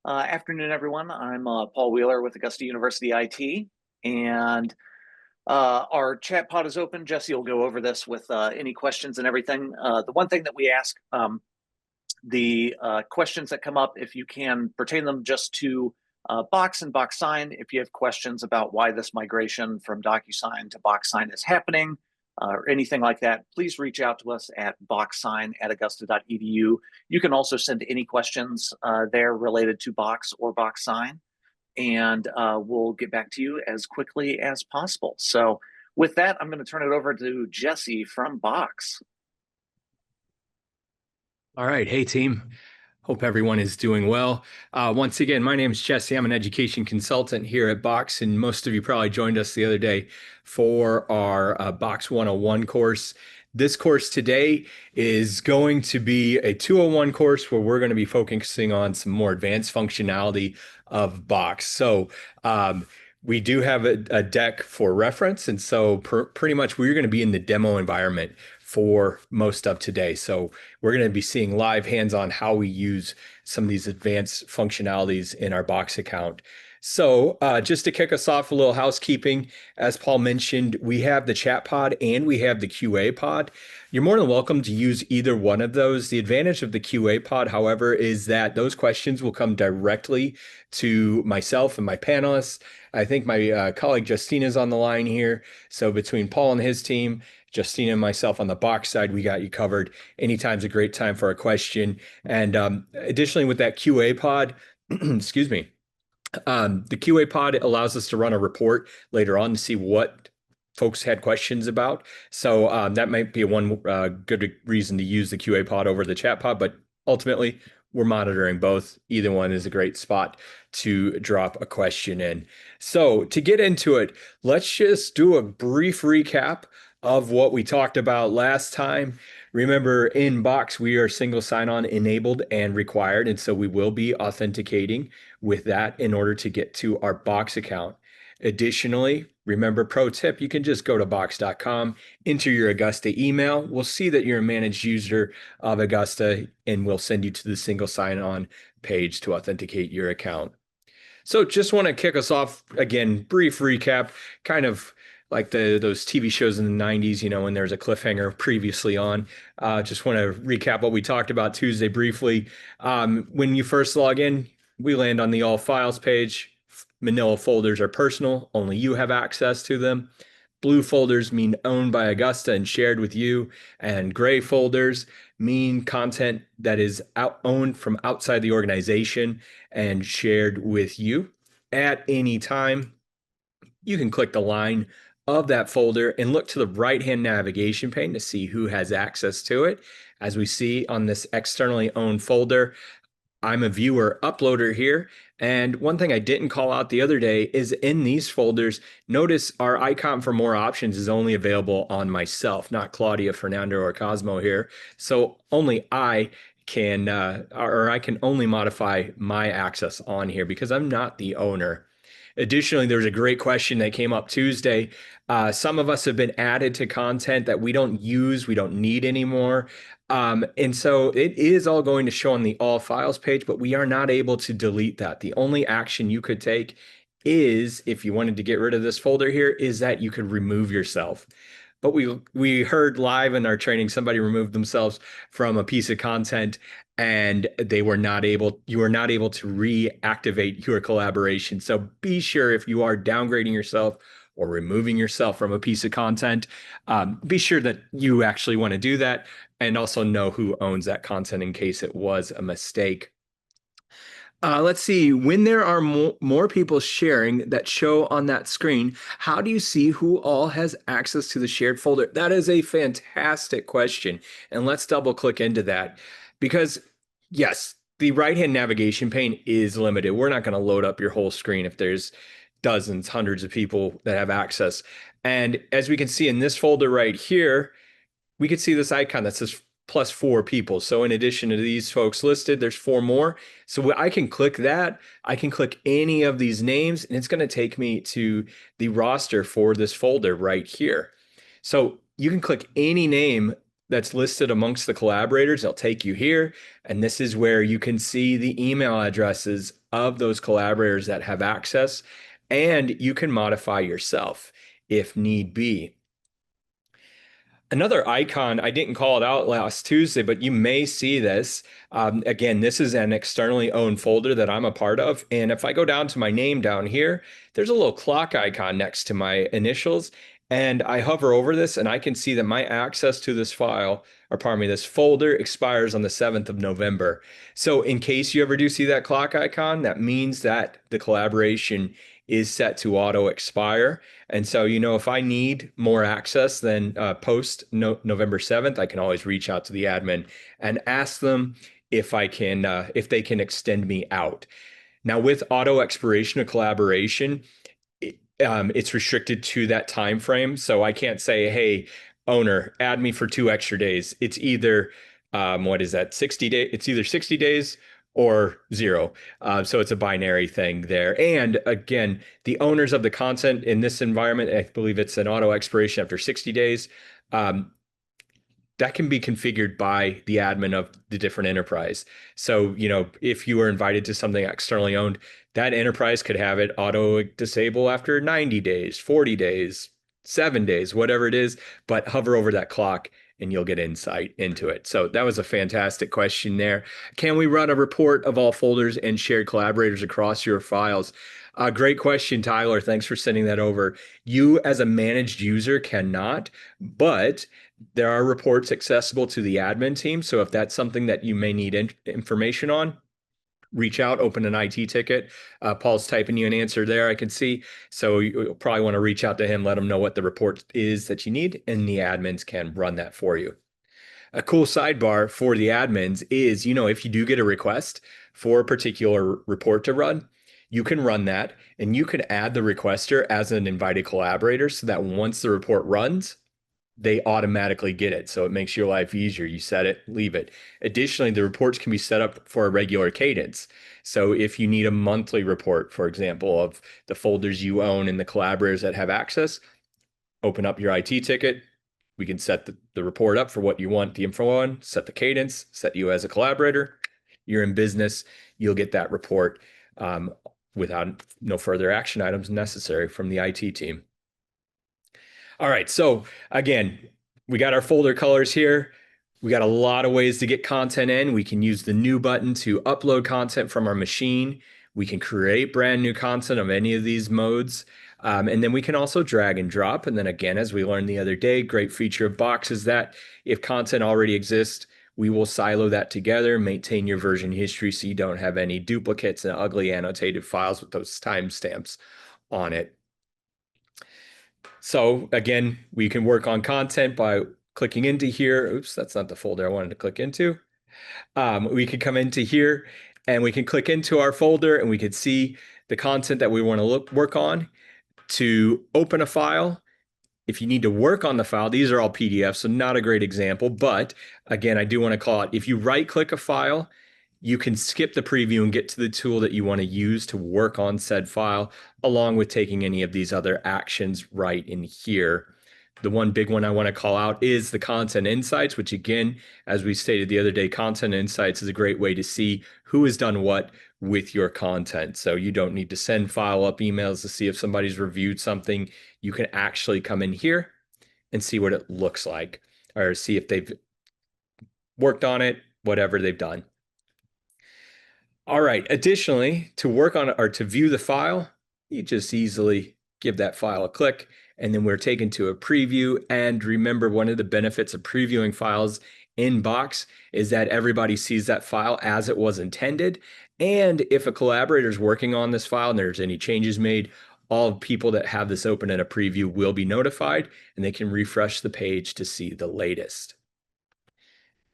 Afternoon, everyone. I'm Paul Wheeler with Augusta University IT, and our chat pod is open. Jesse will go over this with any questions and everything. The one thing that we ask, the questions that come up, if you can pertain them just to Box and Box Sign. If you have questions about why this migration from DocuSign to Box Sign is happening, or anything like that, please reach out to us at boxsign@augusta.edu. You can also send any questions there related to Box or Box Sign, and we'll get back to you as quickly as possible. So with that, I'm going to turn it over to Jesse from Box. All right. Hey, team. Hope everyone is doing well. Once again, my name is Jesse. I'm an education consultant here at Box, and most of you probably joined us the other day for our Box 101 course. This course today is going to be a 201 course where we're going to be focusing on some more advanced functionality of Box. So we do have a deck for reference, and so pretty much we're going to be in the demo environment for most of today. So we're going to be seeing live hands-on how we use some of these advanced functionalities in our Box account. So just to kick us off, a little housekeeping. As Paul mentioned, we have the chat pod and we have the QA pod. You're more than welcome to use either one of those. The advantage of the QA pod, however, is that those questions will come directly to myself and my panelists. I think my colleague Justina is on the line here. So between Paul and his team, Justina and myself on the Box side, we got you covered. Anytime's a great time for a question. And additionally, with that QA pod, excuse me, the QA pod allows us to run a report later on to see what folks had questions about. So that might be one good reason to use the QA pod over the chat pod, but ultimately we're monitoring both. Either one is a great spot to drop a question in. So to get into it, let's just do a brief recap of what we talked about last time. Remember, in Box, we are single sign-on enabled and required, and so we will be authenticating with that in order to get to our Box account. Additionally, remember, pro tip, you can just go to box.com, enter your Augusta email. We'll see that you're a managed user of Augusta, and we'll send you to the single sign-on page to authenticate your account. So just want to kick us off again, brief recap, kind of like those TV shows in the 90s, when there's a cliffhanger previously on. Just want to recap what we talked about Tuesday briefly. When you first log in, we land on the All Files page. Manila folders are personal, only you have access to them. Blue folders mean owned by Augusta and shared with you, and gray folders mean content that is owned from outside the organization and shared with you. At any time, you can click the line of that folder and look to the right-hand navigation pane to see who has access to it. As we see on this externally owned folder, I'm a viewer uploader here. And one thing I didn't call out the other day is in these folders, notice our icon for more options is only available on myself, not Claudia, Fernando, or Cosmo here. So only I can, or I can only modify my access on here because I'm not the owner. Additionally, there's a great question that came up Tuesday. Some of us have been added to content that we don't use, we don't need anymore. And so it is all going to show on the All Files page, but we are not able to delete that. The only action you could take is, if you wanted to get rid of this folder here, is that you could remove yourself. But we heard live in our training, somebody removed themselves from a piece of content and you were not able to reactivate your collaboration. So be sure, if you are downgrading yourself or removing yourself from a piece of content, be sure that you actually want to do that and also know who owns that content in case it was a mistake. Let's see, when there are more people sharing that show on that screen, how do you see who all has access to the shared folder? That is a fantastic question. And let's double click into that because yes, the right-hand navigation pane is limited. We're not going to load up your whole screen if there's dozens, hundreds of people that have access. And as we can see in this folder right here, we could see this icon that says +4 people. So in addition to these folks listed, there's 4 more. So I can click that. I can click any of these names, and it's going to take me to the roster for this folder right here. So you can click any name that's listed amongst the collaborators. They'll take you here, and this is where you can see the email addresses of those collaborators that have access, and you can modify yourself if need be. Another icon, I didn't call it out last Tuesday, but you may see this. Again, this is an externally owned folder that I'm a part of. And if I go down to my name down here, there's a little clock icon next to my initials. And I hover over this and I can see that my access to this file, or pardon me, this folder expires on the 7th of November. So in case you ever do see that clock icon, that means that the collaboration is set to auto expire. And so, if I need more access than post November 7th, I can always reach out to the admin and ask them if if they can extend me out. Now, with auto expiration of collaboration, it's restricted to that time frame. So I can't say, hey, owner, add me for 2 extra days. It's either what is that, 60 days? It's either 60 days or 0. So it's a binary thing there. And again, the owners of the content in this environment, I believe it's an auto expiration after 60 days. That can be configured by the admin of the different enterprise. So, if you were invited to something externally owned, that enterprise could have it auto disable after 90 days, 40 days, 7 days, whatever it is, but hover over that clock and you'll get insight into it. So that was a fantastic question there. Can we run a report of all folders and shared collaborators across your files? Great question, Tyler. Thanks for sending that over. You as a managed user cannot, but there are reports accessible to the admin team. So if that's something that you may need information on, reach out, open an IT ticket. Paul's typing you an answer there, I can see. So you'll probably want to reach out to him, let him know what the report is that you need, and the admins can run that for you. A cool sidebar for the admins is, if you do get a request for a particular report to run, you can run that and you can add the requester as an invited collaborator so that once the report runs, they automatically get it. So it makes your life easier. You set it, leave it. Additionally, the reports can be set up for a regular cadence. So if you need a monthly report, for example, of the folders you own and the collaborators that have access, open up your IT ticket. We can set the report up for what you want the info on, set the cadence, set you as a collaborator. You're in business. You'll get that report without no further action items necessary from the IT team. All right, so again, we got our folder colors here. We got a lot of ways to get content in. We can use the new button to upload content from our machine. We can create brand new content of any of these modes. And then we can also drag and drop. And then again, as we learned the other day, great feature of Box is that if content already exists, we will silo that together, maintain your version history so you don't have any duplicates and ugly annotated files with those timestamps on it. So again, we can work on content by clicking into here. Oops, that's not the folder I wanted to click into. We can come into here and we can click into our folder and we can see the content that we want to work on. To open a file, if you need to work on the file, these are all PDFs, so not a great example. But again, I do want to call it, if you right click a file, you can skip the preview and get to the tool that you want to use to work on said file, along with taking any of these other actions right in here. The one big one I want to call out is the Content Insights, which again, as we stated the other day, Content Insights is a great way to see who has done what with your content. So you don't need to send follow-up emails to see if somebody's reviewed something. You can actually come in here and see what it looks like, or see if they've worked on it, whatever they've done. All right, additionally, to work on or to view the file, you just easily give that file a click, and then we're taken to a preview. And remember, one of the benefits of previewing files in Box is that everybody sees that file as it was intended. And if a collaborator is working on this file and there's any changes made, all people that have this open in a preview will be notified and they can refresh the page to see the latest.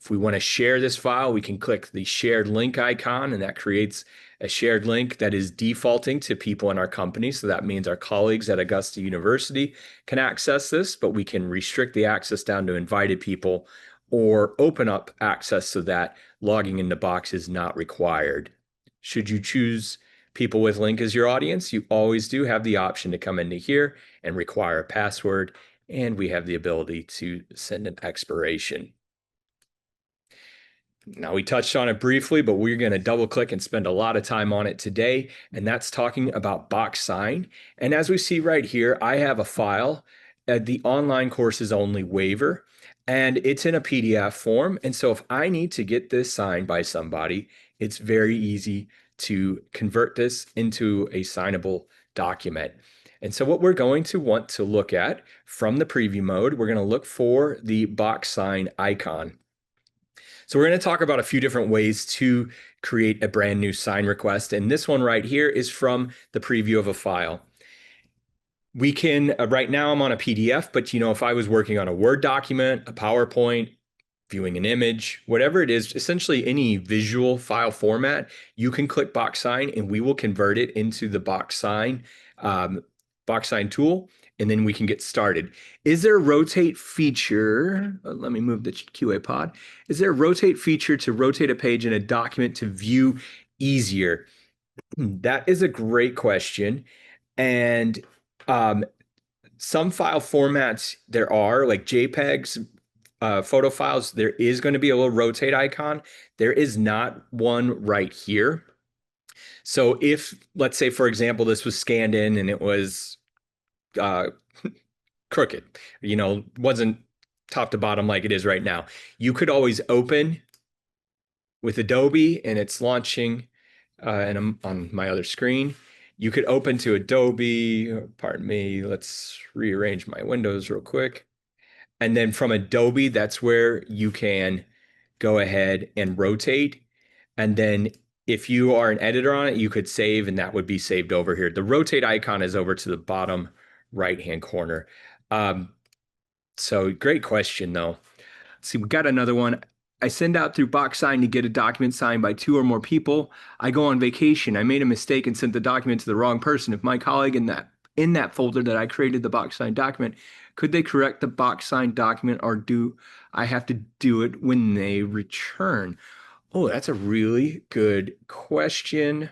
If we want to share this file, we can click the shared link icon, and that creates a shared link that is defaulting to people in our company. So that means our colleagues at Augusta University can access this, but we can restrict the access down to invited people or open up access so that logging into Box is not required. Should you choose people with link as your audience, you always do have the option to come into here and require a password, and we have the ability to send an expiration. Now, we touched on it briefly, but we're going to double click and spend a lot of time on it today. And that's talking about BoxSign. And as we see right here, I have a file, the online courses only waiver, and it's in a PDF form. And so if I need to get this signed by somebody, it's very easy to convert this into a signable document. And so what we're going to want to look at from the preview mode, we're going to look for the BoxSign icon. So we're going to talk about a few different ways to create a brand new sign request. And this one right here is from the preview of a file. We can, right now I'm on a PDF, but if I was working on a Word document, a PowerPoint, viewing an image, whatever it is, essentially any visual file format, you can click BoxSign and we will convert it into the BoxSign tool, and then we can get started. Is there a rotate feature? Let me move the QA pod. Is there a rotate feature to rotate a page in a document to view easier? That is a great question. And some file formats there are, like JPEGs, photo files, there is going to be a little rotate icon. There is not one right here. So if, let's say, for example, this was scanned in and it was crooked, wasn't top to bottom like it is right now, you could always open with Adobe, and it's launching, and I'm on my other screen. You could open to Adobe, pardon me, let's rearrange my windows real quick. And then from Adobe, that's where you can go ahead and rotate. And then if you are an editor on it, you could save, and that would be saved over here. The rotate icon is over to the bottom right-hand corner. So great question, though. See, we got another one. I send out through BoxSign to get a document signed by 2 or more people. I go on vacation. I made a mistake and sent the document to the wrong person. If my colleague in that folder that I created the BoxSign document, could they correct the BoxSign document, or do I have to do it when they return? Oh, that's a really good question.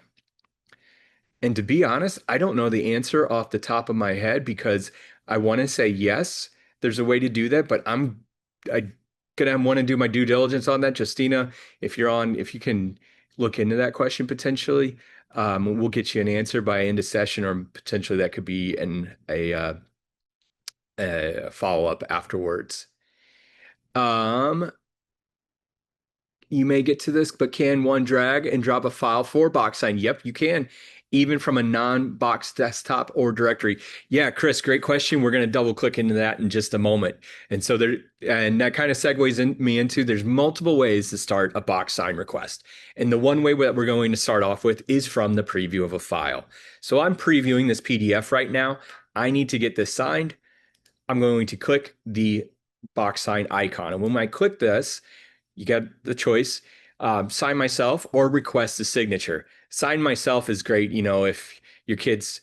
And to be honest, I don't know the answer off the top of my head, because I want to say yes, there's a way to do that, but I gonna want to do my due diligence on that. Justina, if you can look into that question potentially, we'll get you an answer by end of session, or potentially that could be a follow-up afterwards. You may get to this, but can one drag and drop a file for BoxSign? Yep, you can, even from a non-Box desktop or directory. Yeah, Chris, great question. We're going to double click into that in just a moment. And so that kind of segues me into, there's multiple ways to start a BoxSign request. And the one way that we're going to start off with is from the preview of a file. So I'm previewing this PDF right now. I need to get this signed. I'm going to click the BoxSign icon. And when I click this, you got the choice, sign myself or request a signature. Sign myself is great. If your kid's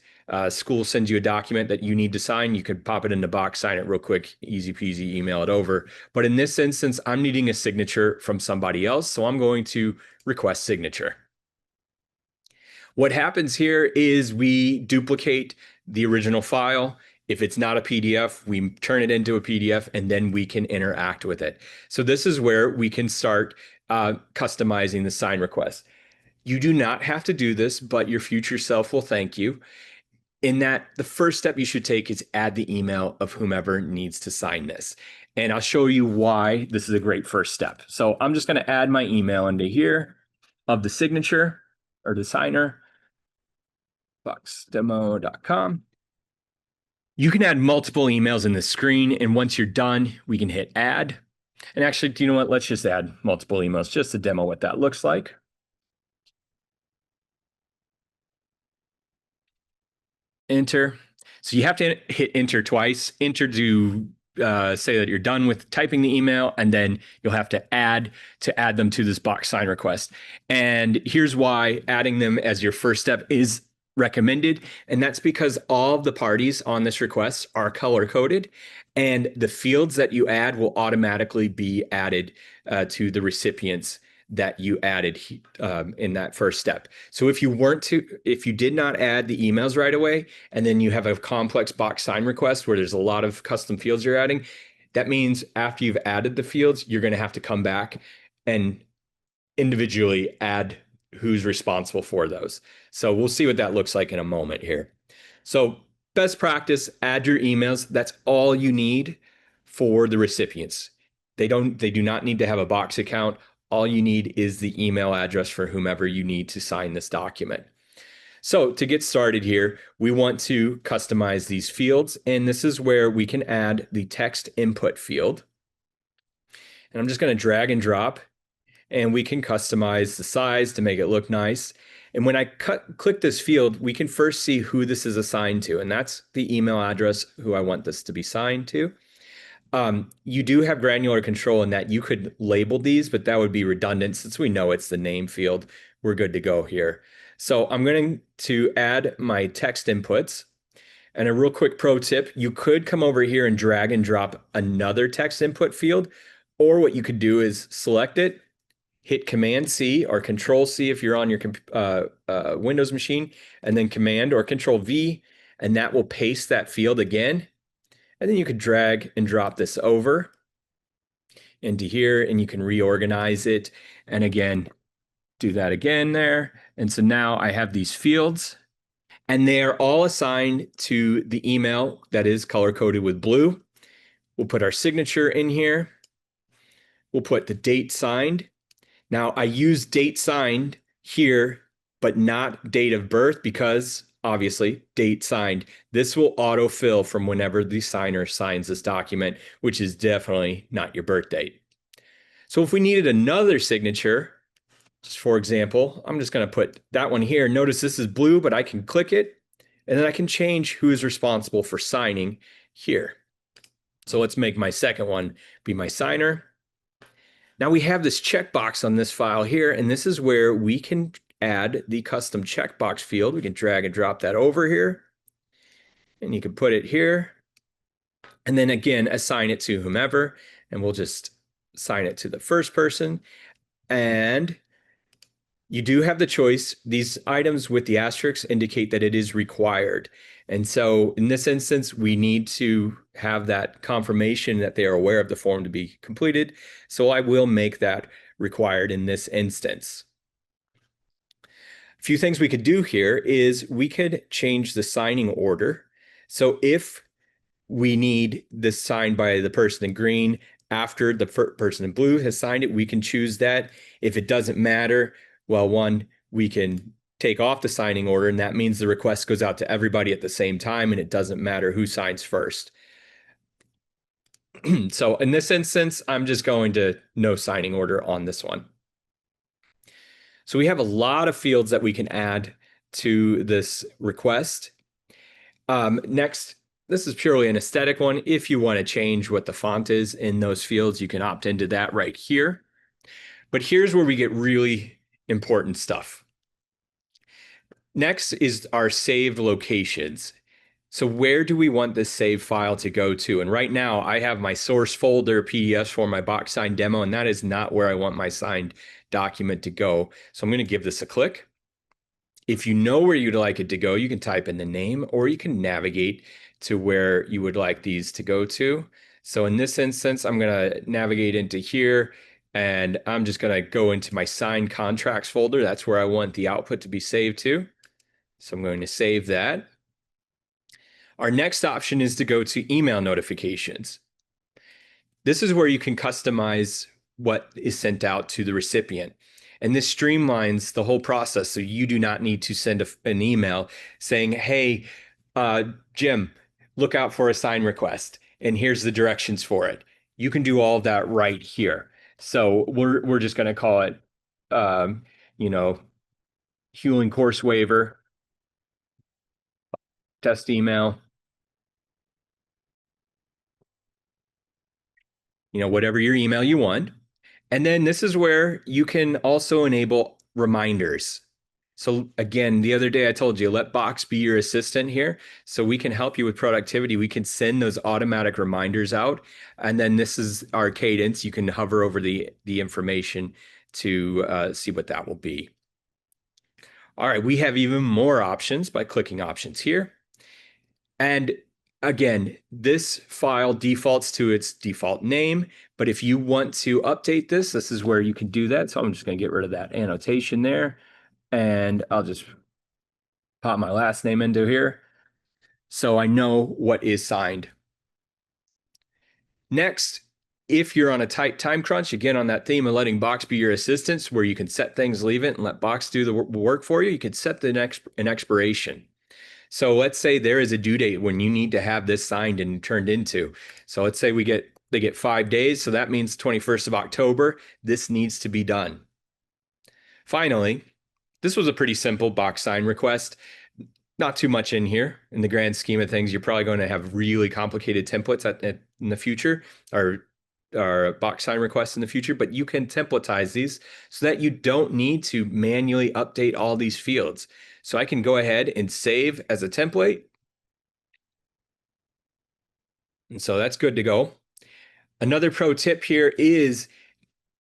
school sends you a document that you need to sign, you could pop it in the box, sign it real quick, easy peasy, email it over. But in this instance, I'm needing a signature from somebody else, so I'm going to request signature. What happens here is we duplicate the original file. If it's not a PDF, we turn it into a PDF, and then we can interact with it. So this is where we can start customizing the sign request. You do not have to do this, but your future self will thank you. In that, the first step you should take is add the email of whomever needs to sign this. And I'll show you why this is a great first step. So I'm just going to add my email into here of the signature or the signer, boxdemo.com. You can add multiple emails in the screen, and once you're done, we can hit add. And actually, do you know what? Let's just add multiple emails just to demo what that looks like. Enter. So you have to hit enter twice. Enter to say that you're done with typing the email, and then you'll have to add them to this BoxSign request. And here's why adding them as your first step is recommended, and that's because all of the parties on this request are color coded, and the fields that you add will automatically be added to the recipients that you added in that first step. So if you did not add the emails right away, and then you have a complex BoxSign request where there's a lot of custom fields you're adding, that means after you've added the fields, you're going to have to come back and individually add who's responsible for those. So we'll see what that looks like in a moment here. So best practice, add your emails. That's all you need for the recipients. They do not need to have a Box account. All you need is the email address for whomever you need to sign this document. So to get started here, we want to customize these fields, and this is where we can add the text input field. And I'm just going to drag and drop, and we can customize the size to make it look nice. And when I click this field, we can first see who this is assigned to, and that's the email address who I want this to be signed to. You do have granular control in that you could label these, but that would be redundant since we know it's the name field. We're good to go here. So I'm going to add my text inputs. And a real quick pro tip, you could come over here and drag and drop another text input field, or what you could do is select it, hit Command C or Control C if you're on your Windows machine, and then Command or Control V, and that will paste that field again. And then you could drag and drop this over into here, and you can reorganize it. And again, do that again there. And so now I have these fields, and they are all assigned to the email that is color-coded with blue. We'll put our signature in here. We'll put the date signed. Now I use date signed here, but not date of birth because obviously date signed. This will autofill from whenever the signer signs this document, which is definitely not your birth date. So if we needed another signature, just for example, I'm just going to put that one here. Notice this is blue, but I can click it and then I can change who is responsible for signing here. So let's make my second one be my signer. Now we have this checkbox on this file here, and this is where we can add the custom checkbox field. We can drag and drop that over here, and you can put it here, and then again, assign it to whomever, and we'll just assign it to the first person. And you do have the choice. These items with the asterisks indicate that it is required. And so in this instance, we need to have that confirmation that they are aware of the form to be completed. So I will make that required in this instance. A few things we could do here is we could change the signing order. So if we need this signed by the person in green after the person in blue has signed it, we can choose that. If it doesn't matter, well, one, we can take off the signing order, and that means the request goes out to everybody at the same time, and it doesn't matter who signs first. So in this instance, I'm just going to no signing order on this one. So we have a lot of fields that we can add to this request. Next, this is purely an aesthetic one. If you want to change what the font is in those fields, you can opt into that right here. But here's where we get really important stuff. Next is our saved locations. So where do we want this save file to go to? And right now I have my source folder PDF for my box sign demo, and that is not where I want my signed document to go. So I'm going to give this a click. If you know where you'd like it to go, you can type in the name, or you can navigate to where you would like these to go to. So in this instance, I'm going to navigate into here, and I'm just going to go into my signed contracts folder. That's where I want the output to be saved to. So I'm going to save that. Our next option is to go to email notifications. This is where you can customize what is sent out to the recipient. And this streamlines the whole process. So you do not need to send an email saying, hey, Jim, look out for a sign request, and here's the directions for it. You can do all of that right here. So we're just going to call it, Hewling course waiver, test email, whatever your email you want. And then this is where you can also enable reminders. So again, the other day I told you, let Box be your assistant here. So we can help you with productivity. We can send those automatic reminders out. And then this is our cadence. You can hover over the information to see what that will be. All right, we have even more options by clicking options here. And again, this file defaults to its default name, but if you want to update this, this is where you can do that. So I'm just going to get rid of that annotation there, and I'll just pop my last name into here so I know what is signed. Next, if you're on a tight time crunch, again, on that theme of letting Box be your assistants, where you can set things, leave it, and let Box do the work for you, you can set an expiration. So let's say there is a due date when you need to have this signed and turned into. So let's say they get 5 days. So that means 21st of October, this needs to be done. Finally, this was a pretty simple Box sign request. Not too much in here in the grand scheme of things. You're probably going to have really complicated templates in the future, or Box sign requests in the future, but you can templatize these so that you don't need to manually update all these fields. So I can go ahead and save as a template. And so that's good to go. Another pro tip here is,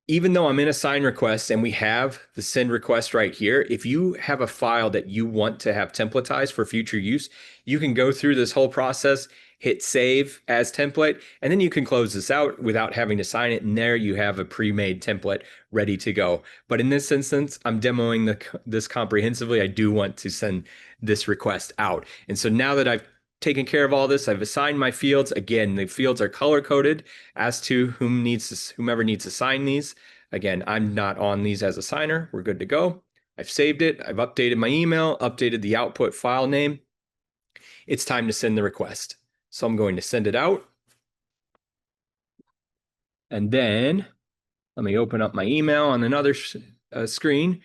even though I'm in a sign request and we have the send request right here, if you have a file that you want to have templatized for future use, you can go through this whole process, hit save as template, and then you can close this out without having to sign it. And there you have a pre-made template ready to go. But in this instance, I'm demoing this comprehensively. I do want to send this request out. And so now that I've taken care of all this, I've assigned my fields. Again, the fields are color coded as to whomever needs to sign these. Again, I'm not on these as a signer. We're good to go. I've saved it. I've updated my email, updated the output file name. It's time to send the request. So I'm going to send it out. And then let me open up my email on another screen.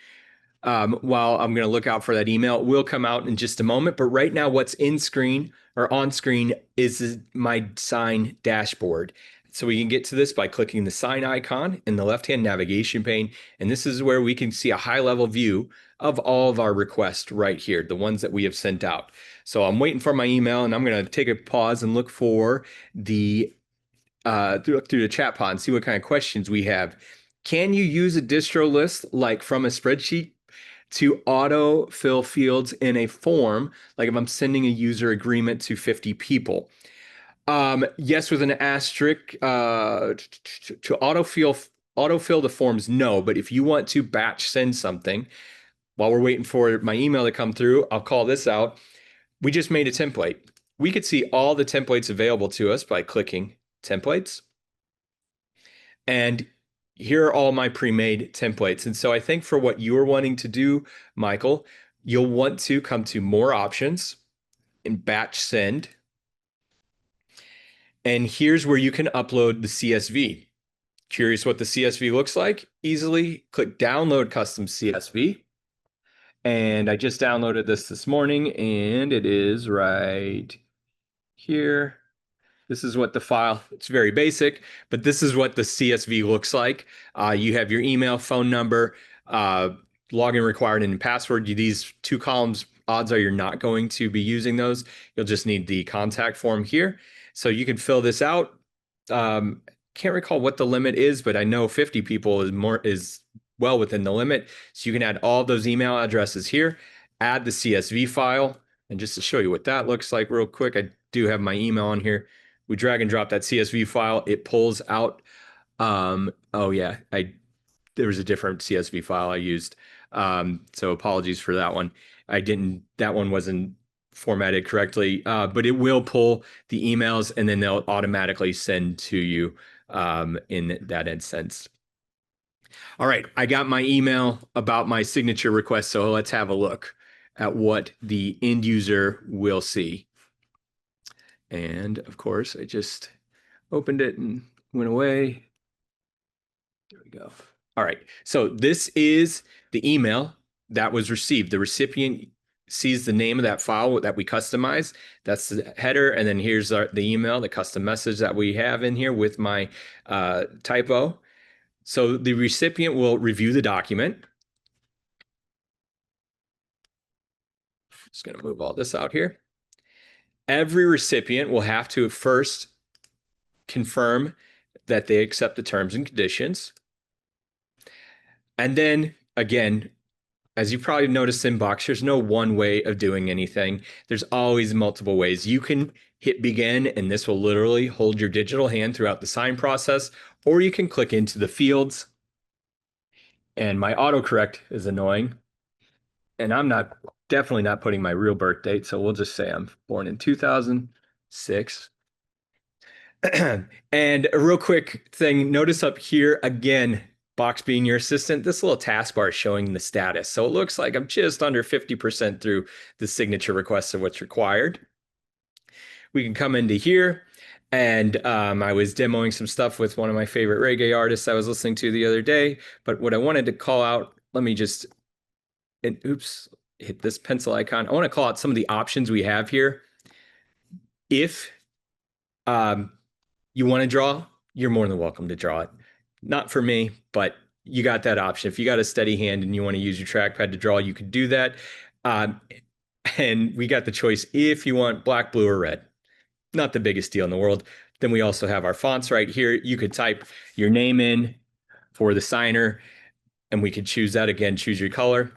While I'm going to look out for that email, it will come out in just a moment. But right now, what's in screen or on screen is my sign dashboard. So we can get to this by clicking the sign icon in the left-hand navigation pane. And this is where we can see a high-level view of all of our requests right here, the ones that we have sent out. So I'm waiting for my email, and I'm going to take a pause and look for the through the chat pod and see what kind of questions we have. Can you use a distro list like from a spreadsheet to auto fill fields in a form, like if I'm sending a user agreement to 50 people? Yes, with an asterisk. To autofill the forms, no. But if you want to batch send something, while we're waiting for my email to come through, I'll call this out. We just made a template. We could see all the templates available to us by clicking templates. And here are all my pre-made templates. And so I think for what you're wanting to do, Michael, you'll want to come to more options and batch send. And here's where you can upload the CSV. Curious what the CSV looks like? Easily click download custom CSV. And I just downloaded this morning, and it is right here. This is what the file, it's very basic, but this is what the CSV looks like. You have your email, phone number, login required, and password. These 2 columns, odds are you're not going to be using those. You'll just need the contact form here. So you can fill this out. Can't recall what the limit is, but I know 50 people is well within the limit. So you can add all those email addresses here, add the CSV file. And just to show you what that looks like real quick, I do have my email on here. We drag and drop that CSV file. It pulls out. Oh yeah, there was a different CSV file I used. So apologies for that one. That one wasn't formatted correctly, but it will pull the emails and then they'll automatically send to you in that instance. All right, I got my email about my signature request. So let's have a look at what the end user will see. And of course, I just opened it and went away. There we go. All right. So this is the email that was received. The recipient sees the name of that file that we customize. That's the header. And then here's the email, the custom message that we have in here with my typo. So the recipient will review the document. Just going to move all this out here. Every recipient will have to first confirm that they accept the terms and conditions. And then again, as you probably noticed in Box, there's no one way of doing anything. There's always multiple ways. You can hit begin, and this will literally hold your digital hand throughout the sign process, or you can click into the fields. And my autocorrect is annoying. And I'm definitely not putting my real birth date. So we'll just say I'm born in 2006. And a real quick thing, notice up here again, Box being your assistant, this little taskbar is showing the status. So it looks like I'm just under 50% through the signature request of what's required. We can come into here, and I was demoing some stuff with one of my favorite reggae artists I was listening to the other day. But what I wanted to call out, let me just, oops, hit this pencil icon. I want to call out some of the options we have here. If you want to draw, you're more than welcome to draw it. Not for me, but you got that option. If you got a steady hand and you want to use your trackpad to draw, you could do that. And we got the choice if you want black, blue, or red. Not the biggest deal in the world. Then we also have our fonts right here. You could type your name in for the signer, and we could choose that again, choose your color.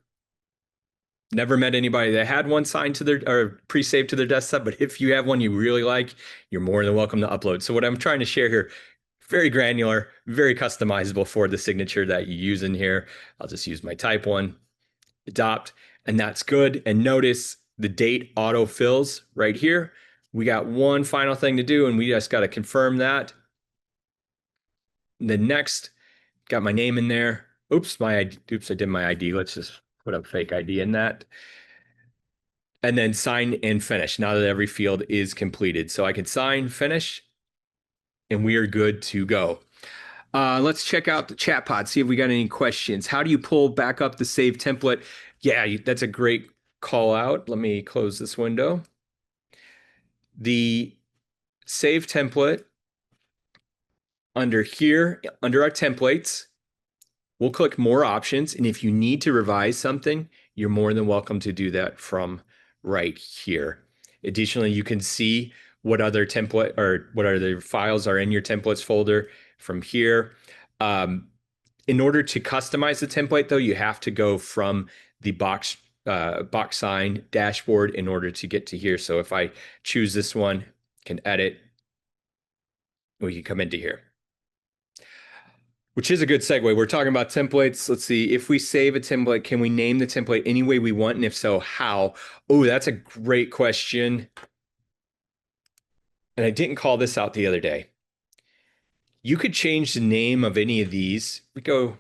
Never met anybody that had one signed to their or pre-saved to their desktop, but if you have one you really like, you're more than welcome to upload. So what I'm trying to share here, very granular, very customizable for the signature that you use in here. I'll just use my type one, adopt, and that's good. And notice the date auto fills right here. We got one final thing to do, and we just got to confirm that. The next, got my name in there. Oops, I did my ID. Let's just put a fake ID in that. And then sign and finish now that every field is completed. So I can sign, finish, and we are good to go. Let's check out the chat pod, see if we got any questions. How do you pull back up the save template? Yeah, that's a great call out. Let me close this window. The save template under here, under our templates, we'll click more options. And if you need to revise something, you're more than welcome to do that from right here. Additionally, you can see what other template or what other files are in your templates folder from here. In order to customize the template, though, you have to go from the box sign dashboard in order to get to here. So if I choose this one, can edit, we can come into here. Which is a good segue. We're talking about templates. Let's see, if we save a template, can we name the template any way we want? And if so, how? Oh, that's a great question. And I didn't call this out the other day. You could change the name of any of these. We go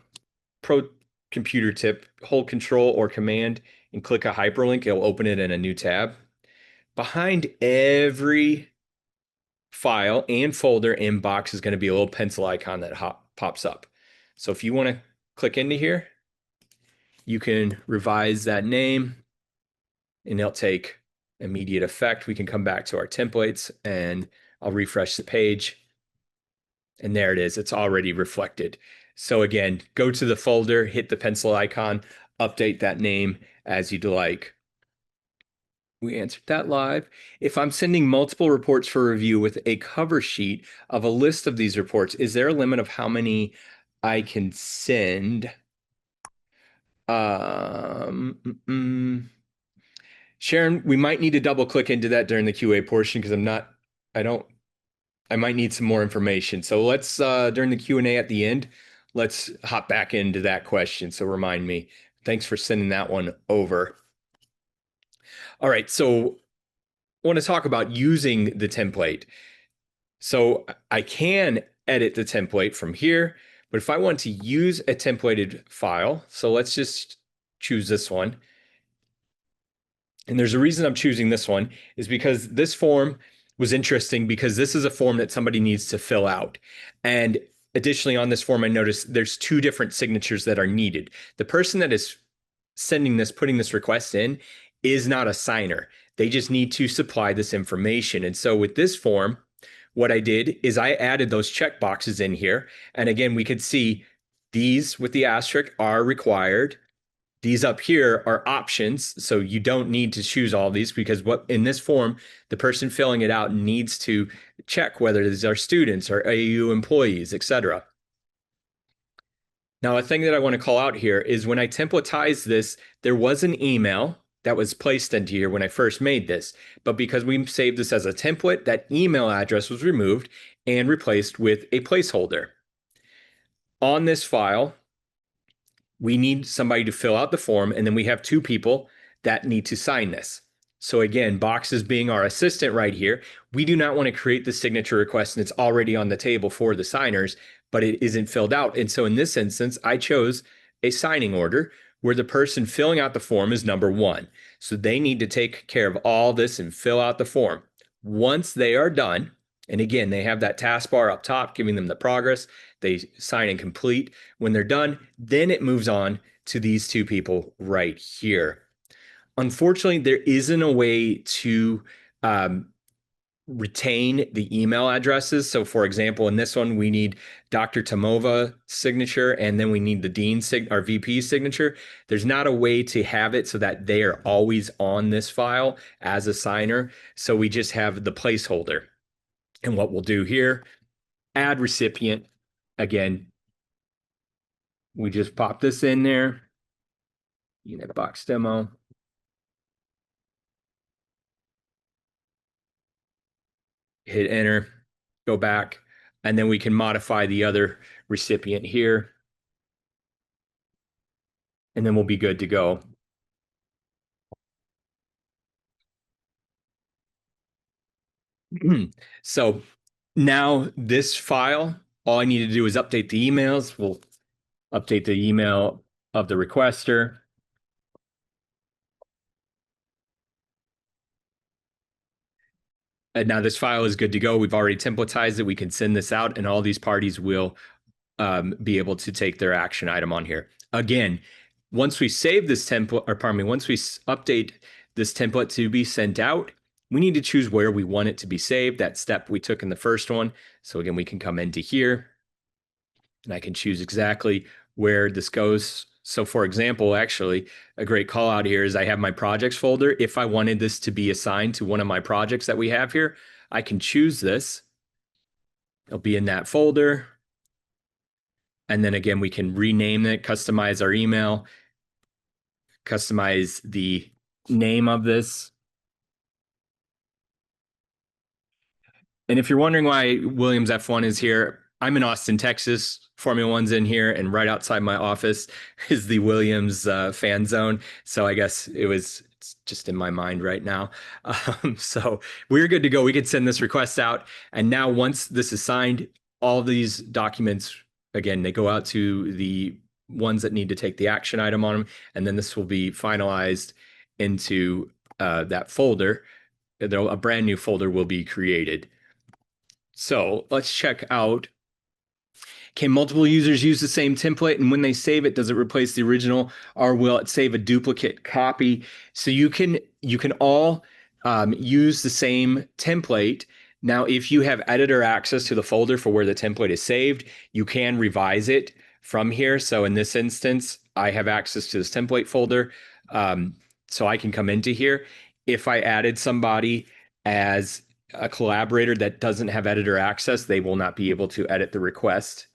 pro computer tip, hold control or command and click a hyperlink. It'll open it in a new tab. Behind every file and folder in Box is going to be a little pencil icon that pops up. So if you want to click into here, you can revise that name and it'll take immediate effect. We can come back to our templates and I'll refresh the page. And there it is. It's already reflected. So again, go to the folder, hit the pencil icon, update that name as you'd like. We answered that live. If I'm sending multiple reports for review with a cover sheet of a list of these reports, is there a limit of how many I can send? Sharon, we might need to double click into that during the QA portion because I might need some more information. So let's, during the Q&A at the end, let's hop back into that question. So remind me. Thanks for sending that one over. All right, so I want to talk about using the template. So I can edit the template from here, but if I want to use a templated file, so let's just choose this one. And there's a reason I'm choosing this one is because this form was interesting because this is a form that somebody needs to fill out. And additionally on this form, I noticed there's two different signatures that are needed. The person that is sending this, putting this request in is not a signer. They just need to supply this information. And so with this form, what I did is I added those check boxes in here. And again, we could see these with the asterisk are required. These up here are options, so you don't need to choose all these because what in this form, the person filling it out needs to check whether these are students or AU employees, etc. Now, a thing that I want to call out here is when I templatized this, there was an email that was placed into here when I first made this. But because we saved this as a template, that email address was removed and replaced with a placeholder. On this file, we need somebody to fill out the form, and then we have two people that need to sign this. So again, Box is being our assistant right here. We do not want to create the signature request and it's already on the table for the signers, but it isn't filled out. And so in this instance, I chose a signing order where the person filling out the form is number one. So they need to take care of all this and fill out the form. Once they are done, and again, they have that taskbar up top giving them the progress, they sign and complete. When they're done, then it moves on to these two people right here. Unfortunately, there isn't a way to retain the email addresses. So for example, in this one, we need Dr. Tomova signature, and then we need the dean our VP signature. There's not a way to have it so that they are always on this file as a signer. So we just have the placeholder. And what we'll do here, add recipient. Again, we just pop this in there. Unit box demo. Hit enter, go back, and then we can modify the other recipient here. And then we'll be good to go. So now this file, all I need to do is update the emails. We'll update the email of the requester. And now this file is good to go. We've already templatized it. We can send this out and all these parties will be able to take their action item on here. Again, once we save this template, or pardon me, once we update this template to be sent out, we need to choose where we want it to be saved, that step we took in the first one. So again, we can come into here and I can choose exactly where this goes. So for example, actually, a great call out here is I have my projects folder. If I wanted this to be assigned to one of my projects that we have here, I can choose this. It'll be in that folder. And then again, we can rename it, customize our email, customize the name of this. And if you're wondering why Williams F1 is here, I'm in Austin, Texas. Formula One's in here, and right outside my office is the Williams fan zone. So I guess it's just in my mind right now. So we're good to go. We could send this request out. And now once this is signed, all these documents, again, they go out to the ones that need to take the action item on them. And then this will be finalized into that folder. A brand new folder will be created. So let's check out. Can multiple users use the same template? And when they save it, does it replace the original or will it save a duplicate copy? So you can all use the same template. Now, if you have editor access to the folder for where the template is saved, you can revise it from here. So in this instance, I have access to this template folder. So I can come into here. If I added somebody as a collaborator that doesn't have editor access, they will not be able to edit the request.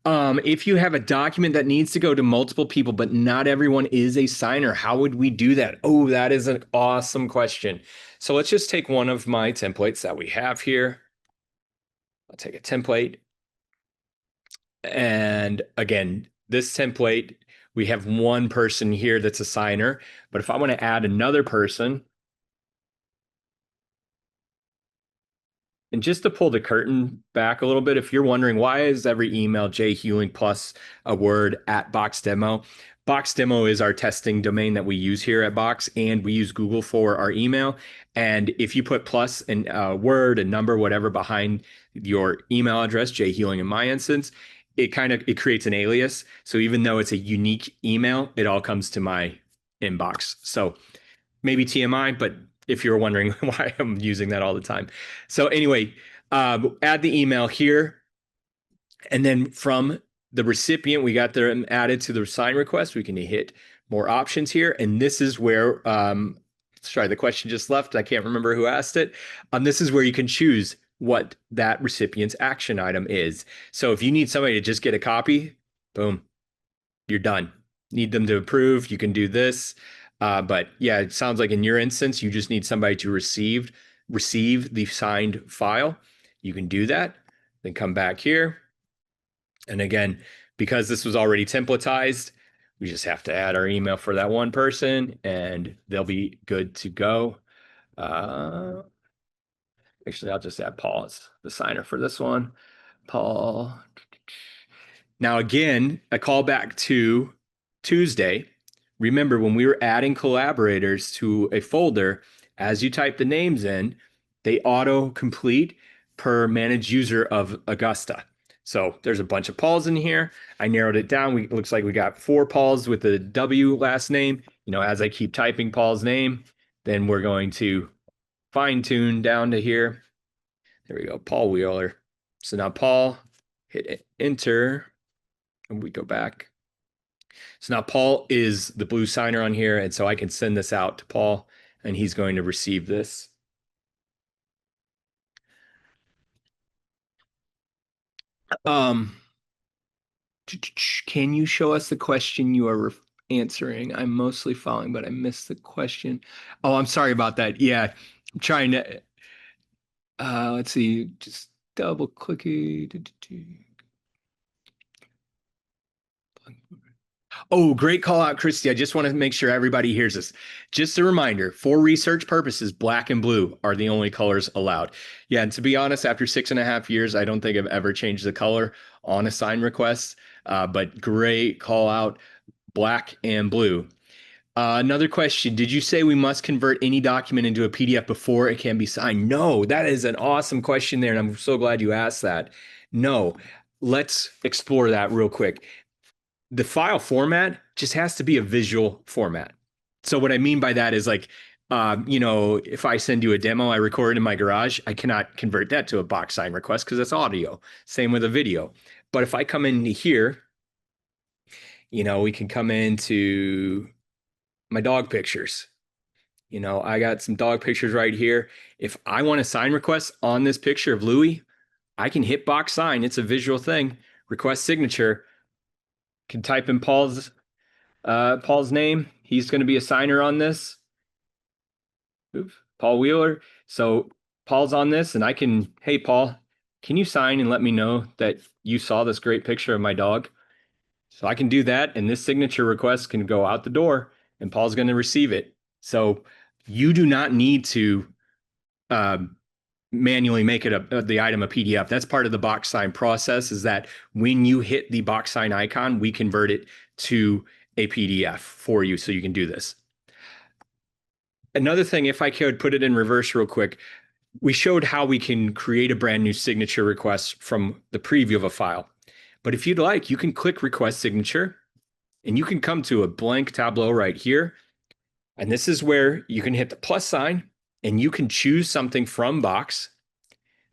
If you have a document that needs to go to multiple people, but not everyone is a signer, how would we do that? Oh, that is an awesome question. So let's just take one of my templates that we have here. I'll take a template. And again, this template, we have one person here that's a signer, but if I want to add another person, and just to pull the curtain back a little bit, if you're wondering why is every email J Hewling plus a word at Box Demo? Box Demo is our testing domain that we use here at Box, and we use Google for our email. And if you put plus and word, a number, whatever behind your email address, J Hewling in my instance, it creates an alias. So even though it's a unique email, it all comes to my inbox. So maybe TMI, but if you're wondering why I'm using that all the time. So anyway, add the email here. And then from the recipient, we got them added to the sign request. We can hit more options here. And this is where, sorry, the question just left. I can't remember who asked it. This is where you can choose what that recipient's action item is. So if you need somebody to just get a copy, boom, you're done. Need them to approve, you can do this. But yeah, it sounds like in your instance, you just need somebody to receive the signed file. You can do that. Then come back here. And again, because this was already templatized, we just have to add our email for that one person and they'll be good to go. Actually, I'll just add Paul as the signer for this one. Paul. Now, again, a callback to Tuesday. Remember, when we were adding collaborators to a folder, as you type the names in, they auto complete per managed user of Augusta. So there's a bunch of Pauls in here. I narrowed it down. It looks like we got 4 Pauls with the W last name. As I keep typing Paul's name, then we're going to fine tune down to here. There we go, Paul Wheeler. So now Paul, hit enter, and we go back. So now Paul is the blue signer on here, and so I can send this out to Paul, and he's going to receive this. Can you show us the question you are answering? I'm mostly following, but I missed the question. Oh, I'm sorry about that. Yeah, I'm trying to. Let's see. Just double clicking. Oh, great call out, Christy. I just want to make sure everybody hears this. Just a reminder, for research purposes, black and blue are the only colors allowed. Yeah, and to be honest, after 6.5 years, I don't think I've ever changed the color on a sign request. But great call out, black and blue. Another question. Did you say we must convert any document into a PDF before it can be signed? No, that is an awesome question there, and I'm so glad you asked that. No, let's explore that real quick. The file format just has to be a visual format. So what I mean by that is like, if I send you a demo I recorded in my garage, I cannot convert that to a box sign request because it's audio. Same with a video. But if I come into here, we can come into my dog pictures. I got some dog pictures right here. If I want a sign request on this picture of Louie, I can hit box sign. It's a visual thing. Request signature. Can type in Paul's name. He's going to be a signer on this. Oops, Paul Wheeler. So Paul's on this, and I can, hey, Paul, can you sign and let me know that you saw this great picture of my dog? So I can do that, and this signature request can go out the door, and Paul's going to receive it. So you do not need to manually make it the item a PDF. That's part of the box sign process, is that when you hit the box sign icon, we convert it to a PDF for you so you can do this. Another thing, if I could put it in reverse real quick, we showed how we can create a brand new signature request from the preview of a file. But if you'd like, you can click request signature and you can come to a blank tableau right here. And this is where you can hit the plus sign and you can choose something from Box.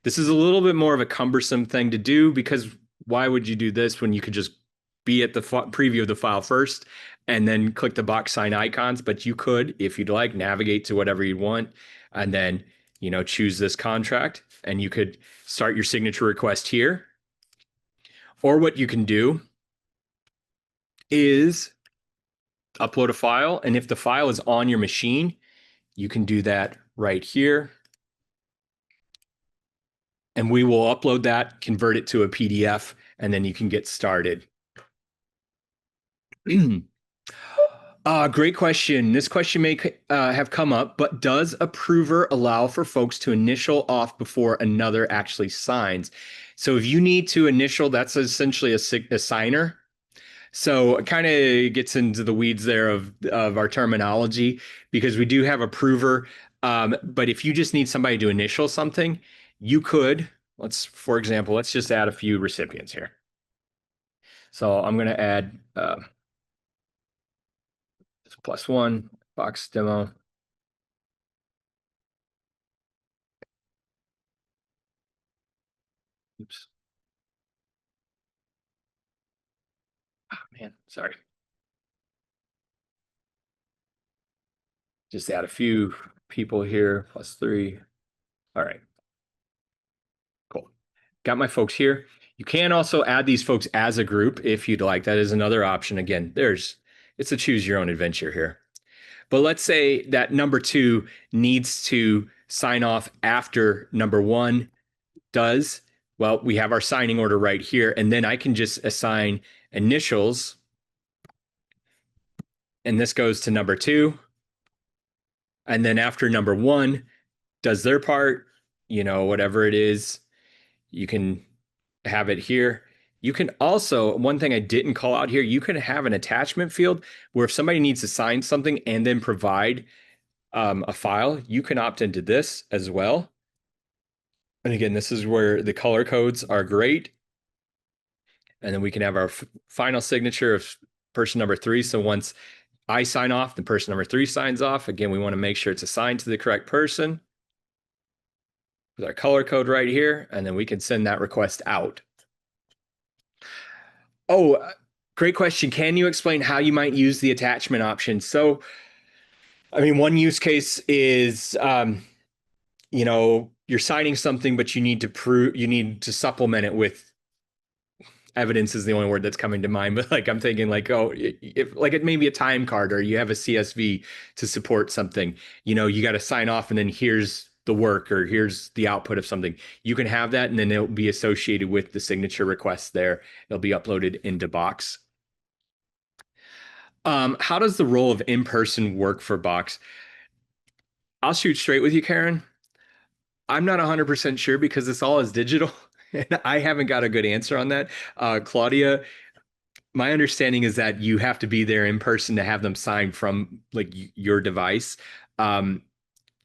This is a little bit more of a cumbersome thing to do, because why would you do this when you could just be at the preview of the file first and then click the box sign icons? But you could, if you'd like, navigate to whatever you want and then, choose this contract, and you could start your signature request here. Or what you can do is upload a file. And if the file is on your machine, you can do that right here. And we will upload that, convert it to a PDF, and then you can get started. Great question. This question may have come up, but does Approver allow for folks to initial off before another actually signs? So if you need to initial, that's essentially a signer. So it kind of gets into the weeds there of our terminology, because we do have Approver. But if you just need somebody to initial something, you could, for example, let's just add a few recipients here. So I'm going to add +1 box demo. Oops. Oh, man, sorry. Just add a few people here, +3. All right. got my folks here. You can also add these folks as a group if you'd like. That is another option. Again, it's a choose your own adventure here. But let's say that number 2 needs to sign off after number 1 does. Well, we have our signing order right here, and then I can just assign initials, and this goes to number 2. And then after number 1 does their part, whatever it is, you can have it here. You can also, one thing I didn't call out here, you can have an attachment field where if somebody needs to sign something and then provide a file, you can opt into this as well. And again, this is where the color codes are great. And then we can have our final signature of person number 3. So once I sign off, the person number 3 signs off. Again, we want to make sure it's assigned to the correct person with our color code right here, and then we can send that request out. Oh, great question. Can you explain how you might use the attachment option? So, I mean, one use case is, you're signing something, but you need to supplement it with evidence is the only word that's coming to mind. But like, I'm thinking like, it may be a time card or you have a CSV to support something, you got to sign off and then here's the work or here's the output of something. You can have that and then it'll be associated with the signature request there. It'll be uploaded into Box. How does the role of in-person work for Box? I'll shoot straight with you, Karen. I'm not 100% sure because this all is digital and I haven't got a good answer on that. Claudia, my understanding is that you have to be there in person to have them signed from like your device.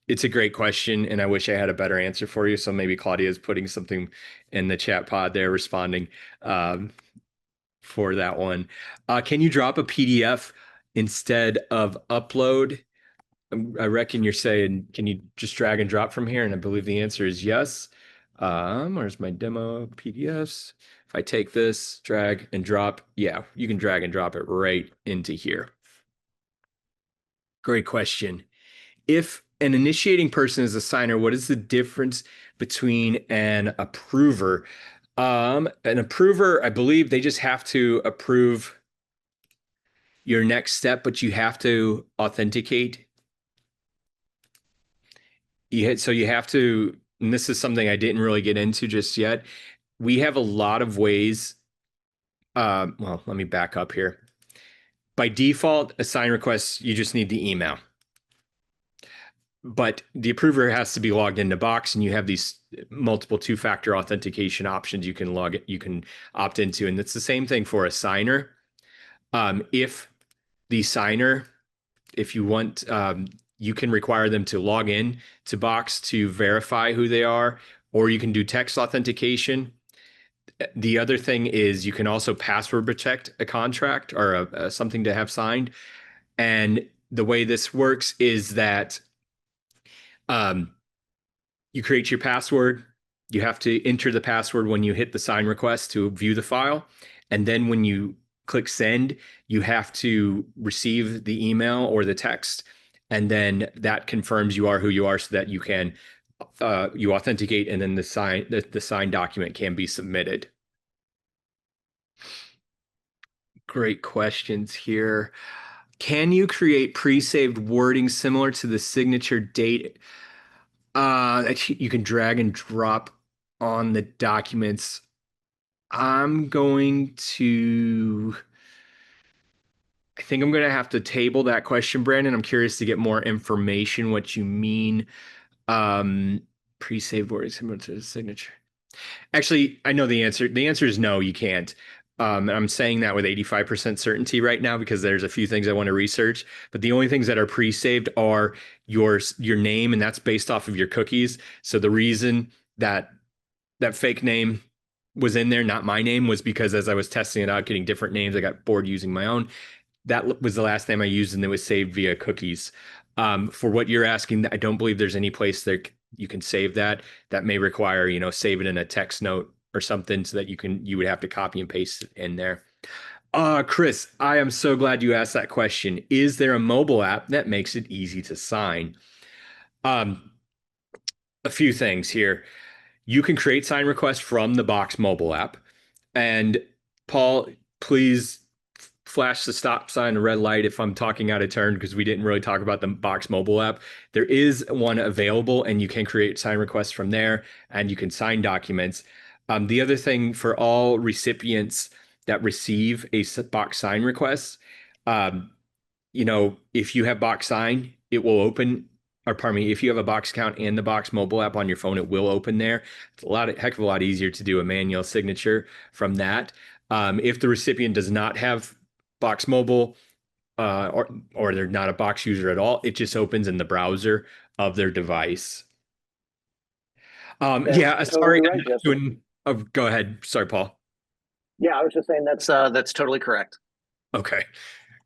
It's a great question, and I wish I had a better answer for you. So maybe Claudia is putting something in the chat pod there, responding for that one. Can you drop a PDF instead of upload? I reckon you're saying, can you just drag and drop from here? And I believe the answer is yes. Where's my demo PDFs? If I take this, drag and drop, yeah, you can drag and drop it right into here. Great question. If an initiating person is a signer, what is the difference between an approver? An approver, I believe they just have to approve your next step, but you have to authenticate. So you have to, and this is something I didn't really get into just yet. We have a lot of ways. Well, let me back up here. By default, a sign request, you just need the email. But the approver has to be logged into Box, and you have these multiple two-factor authentication options you can opt into. And it's the same thing for a signer. If the signer, if you want, you can require them to log in to Box to verify who they are, or you can do text authentication. The other thing is you can also password protect a contract or something to have signed. And the way this works is that you create your password. You have to enter the password when you hit the sign request to view the file. And then when you click send, you have to receive the email or the text. And then that confirms you are who you are so that you can you authenticate, and then the signed document can be submitted. Great questions here. Can you create pre-saved wording similar to the signature date? You can drag and drop on the documents. I think I'm going to have to table that question, Brandon. I'm curious to get more information, what you mean. Pre-saved wording similar to the signature. Actually, I know the answer. The answer is no, you can't. I'm saying that with 85% certainty right now because there's a few things I want to research, but the only things that are pre-saved are your name, and that's based off of your cookies. So the reason that fake name was in there, not my name, was because as I was testing it out, getting different names, I got bored using my own. That was the last name I used, and it was saved via cookies. For what you're asking, I don't believe there's any place there you can save that. That may require, save it in a text note or something so that you would have to copy and paste it in there. Chris, I am so glad you asked that question. Is there a mobile app that makes it easy to sign? A few things here. you can create sign requests from the Box mobile app. And Paul, please flash the stop sign, the red light if I'm talking out of turn, because we didn't really talk about the Box mobile app. There is one available, and you can create sign requests from there, and you can sign documents. The other thing for all recipients that receive a Box sign request, um, if you have Box sign, it will open. Or pardon me, if you have a Box account and the Box mobile app on your phone, it will open there. It's heck of a lot easier to do a manual signature from that. If the recipient does not have Box mobile, or they're not a Box user at all, it just opens in the browser of their device. That's Yeah, sorry. totally right, Jesse. Oh, go ahead. Sorry, Paul. Yeah, I was just saying That's totally correct. Okay.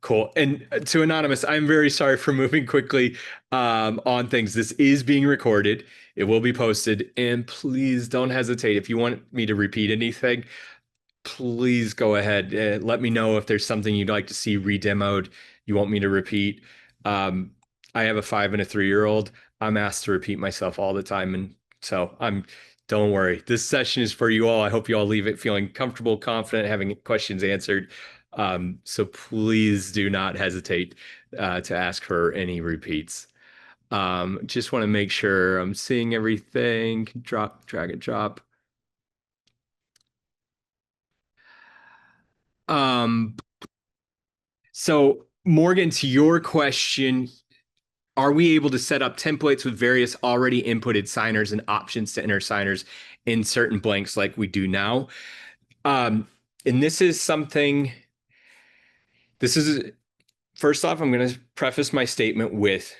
Cool. And to Anonymous, I'm very sorry for moving quickly on things. This is being recorded. It will be posted. And please don't hesitate. If you want me to repeat anything, please go ahead. Let me know if there's something you'd like to see redemoed, you want me to repeat. I have a 5 and a 3-year-old. I'm asked to repeat myself all the time. And so don't worry. This session is for you all. I hope you all leave it feeling comfortable, confident, having questions answered. So please do not hesitate to ask for any repeats. Just want to make sure I'm seeing everything. Drag and drop. So Morgan, to your question, are we able to set up templates with various already inputted signers and options to enter signers in certain blanks like we do now? And this is first off, I'm going to preface my statement with,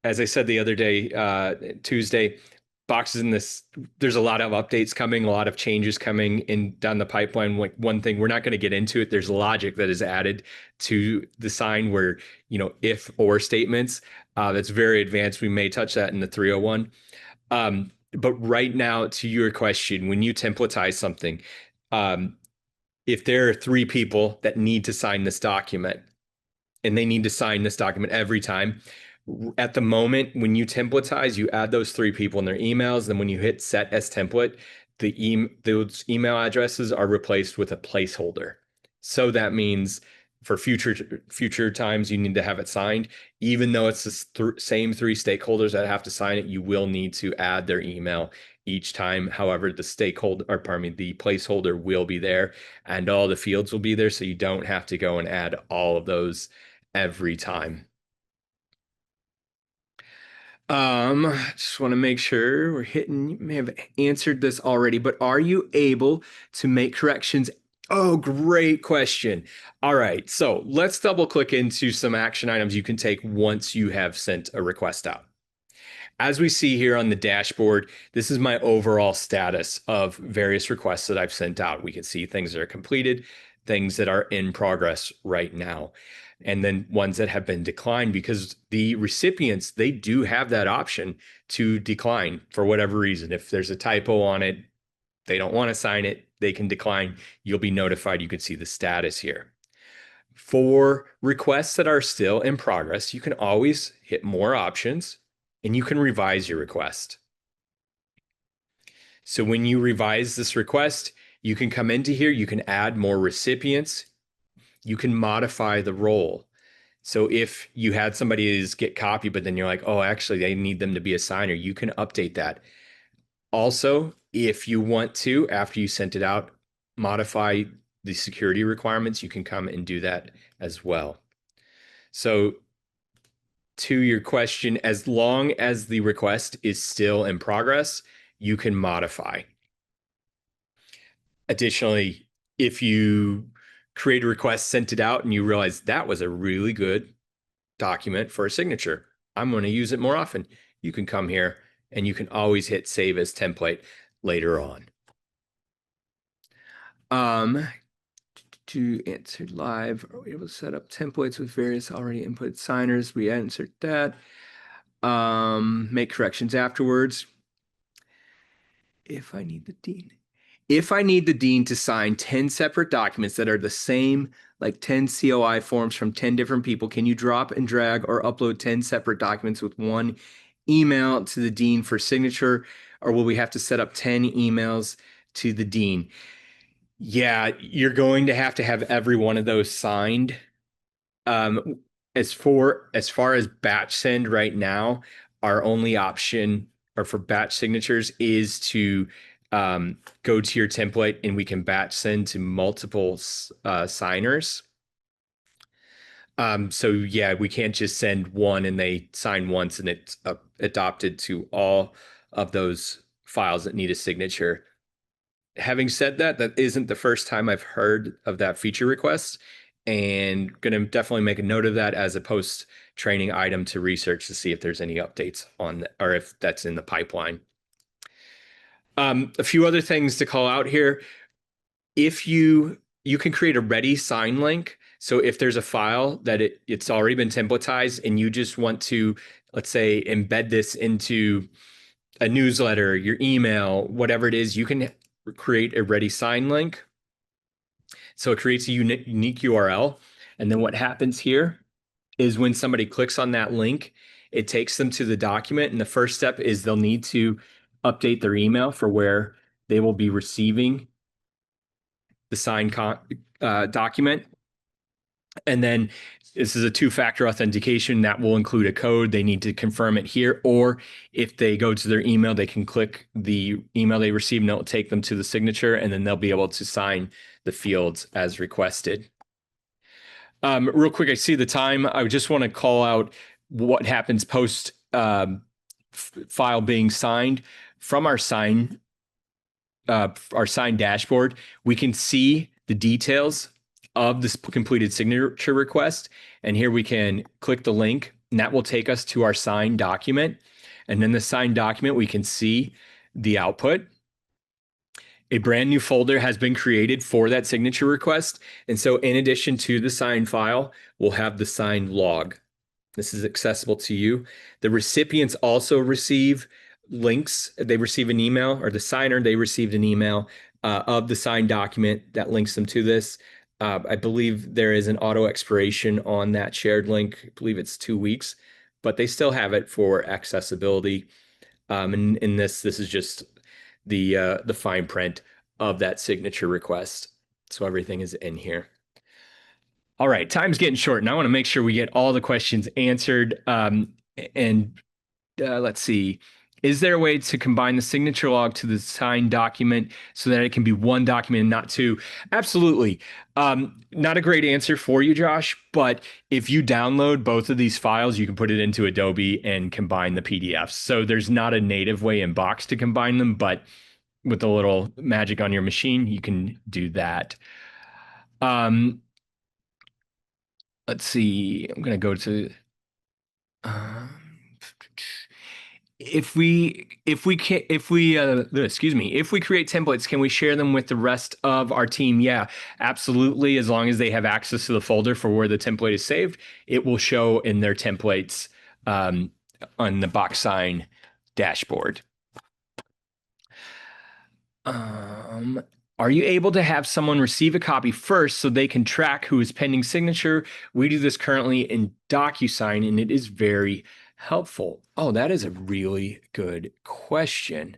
as I said the other day, Tuesday, Boxes in this, there's a lot of updates coming, a lot of changes coming in down the pipeline. Like one thing, we're not going to get into it. There's logic that is added to the sign where, if or statements, that's very advanced. We may touch that in the 301. But right now, to your question, when you templatize something, if there are 3 people that need to sign this document, and they need to sign this document every time, at the moment, when you templatize, you add those 3 people in their emails. Then when you hit set as template, those email addresses are replaced with a placeholder. So that means for future times, you need to have it signed. Even though it's the same 3 stakeholders that have to sign it, you will need to add their email each time. However, the placeholder will be there, and all the fields will be there, so you don't have to go and add all of those every time. Just want to make sure we're hitting. You may have answered this already, but are you able to make corrections? Oh, great question. All right, so let's double click into some action items you can take once you have sent a request out. As we see here on the dashboard, this is my overall status of various requests that I've sent out. We can see things that are completed, things that are in progress right now, and then ones that have been declined, because the recipients, they do have that option to decline for whatever reason. If there's a typo on it, they don't want to sign it, they can decline. You'll be notified. You can see the status here. For requests that are still in progress, you can always hit more options and you can revise your request. So when you revise this request, you can come into here, you can add more recipients, you can modify the role. So if you had somebody get copied, but then you're like, oh, actually, they need them to be a signer, you can update that. Also, if you want to, after you sent it out, modify the security requirements, you can come and do that as well. So to your question, as long as the request is still in progress, you can modify. Additionally, if you create a request, sent it out, and you realize that was a really good document for a signature, I'm going to use it more often, you can come here and you can always hit save as template later on. To answer live, are we able to set up templates with various already input signers? We answered that. Make corrections afterwards. If I need the dean to sign 10 separate documents that are the same, like 10 COI forms from 10 different people, can you drop and drag or upload 10 separate documents with one email to the dean for signature? or will we have to set up 10 emails to the dean? Yeah, you're going to have every one of those signed. As far as batch send right now, our only option or for batch signatures is to go to your template and we can batch send to multiple signers. So yeah, we can't just send one and they sign once and it's adopted to all of those files that need a signature. Having said that, that isn't the first time I've heard of that feature request, and going to definitely make a note of that as a post-training item to research to see if there's any updates on or if that's in the pipeline. A few other things to call out here. If you can create a ready sign link. So if there's a file that it's already been templatized and you just want to, let's say, embed this into a newsletter, your email, whatever it is, you can create a ready sign link. So it creates a unique URL. And then what happens here is when somebody clicks on that link, it takes them to the document. And the first step is they'll need to update their email for where they will be receiving the signed document. And then this is a two-factor authentication that will include a code. They need to confirm it here, or if they go to their email, they can click the email they received and it'll take them to the signature, and then they'll be able to sign the fields as requested. Real quick, I see the time. I just want to call out what happens post file being signed. From our sign dashboard, we can see the details of this completed signature request. And here we can click the link and that will take us to our signed document. And then the signed document, we can see the output. A brand new folder has been created for that signature request. And so in addition to the signed file, we'll have the signed log. This is accessible to you. The recipients also receive links. They receive an email, or the signer, they received an email of the signed document that links them to this. I believe there is an auto expiration on that shared link. I believe it's 2 weeks, but they still have it for accessibility. And in this is just the fine print of that signature request. So everything is in here. All right, time's getting short, and I want to make sure we get all the questions answered. Let's see. Is there a way to combine the signature log to the signed document so that it can be one document and not two? Absolutely. Not a great answer for you, Josh, but if you download both of these files, you can put it into Adobe and combine the PDFs. So there's not a native way in Box to combine them, but with a little magic on your machine, you can do that. Let's see. I'm going to go to... if we create templates, can we share them with the rest of our team? Yeah, absolutely. As long as they have access to the folder for where the template is saved, it will show in their templates on the BoxSign dashboard. Are you able to have someone receive a copy first so they can track who is pending signature? We do this currently in DocuSign, and it is very helpful. Oh, that is a really good question.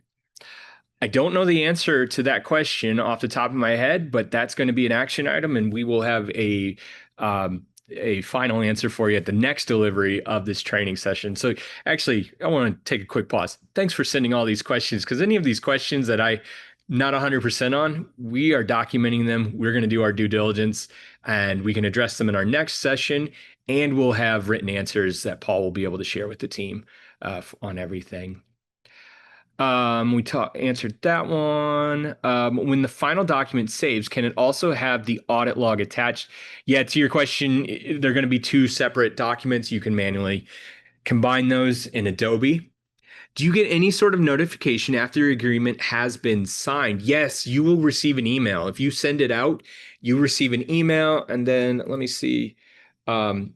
I don't know the answer to that question off the top of my head, but that's going to be an action item, and we will have a final answer for you at the next delivery of this training session. So actually, I want to take a quick pause. Thanks for sending all these questions, because any of these questions that I'm not 100% on, we are documenting them. We're going to do our due diligence, and we can address them in our next session. And we'll have written answers that Paul will be able to share with the team on everything. We answered that one. When the final document saves, can it also have the audit log attached? Yeah, to your question, they're going to be two separate documents. You can manually combine those in Adobe. Do you get any sort of notification after your agreement has been signed? Yes, you will receive an email. If you send it out, you receive an email, and then let me see. No,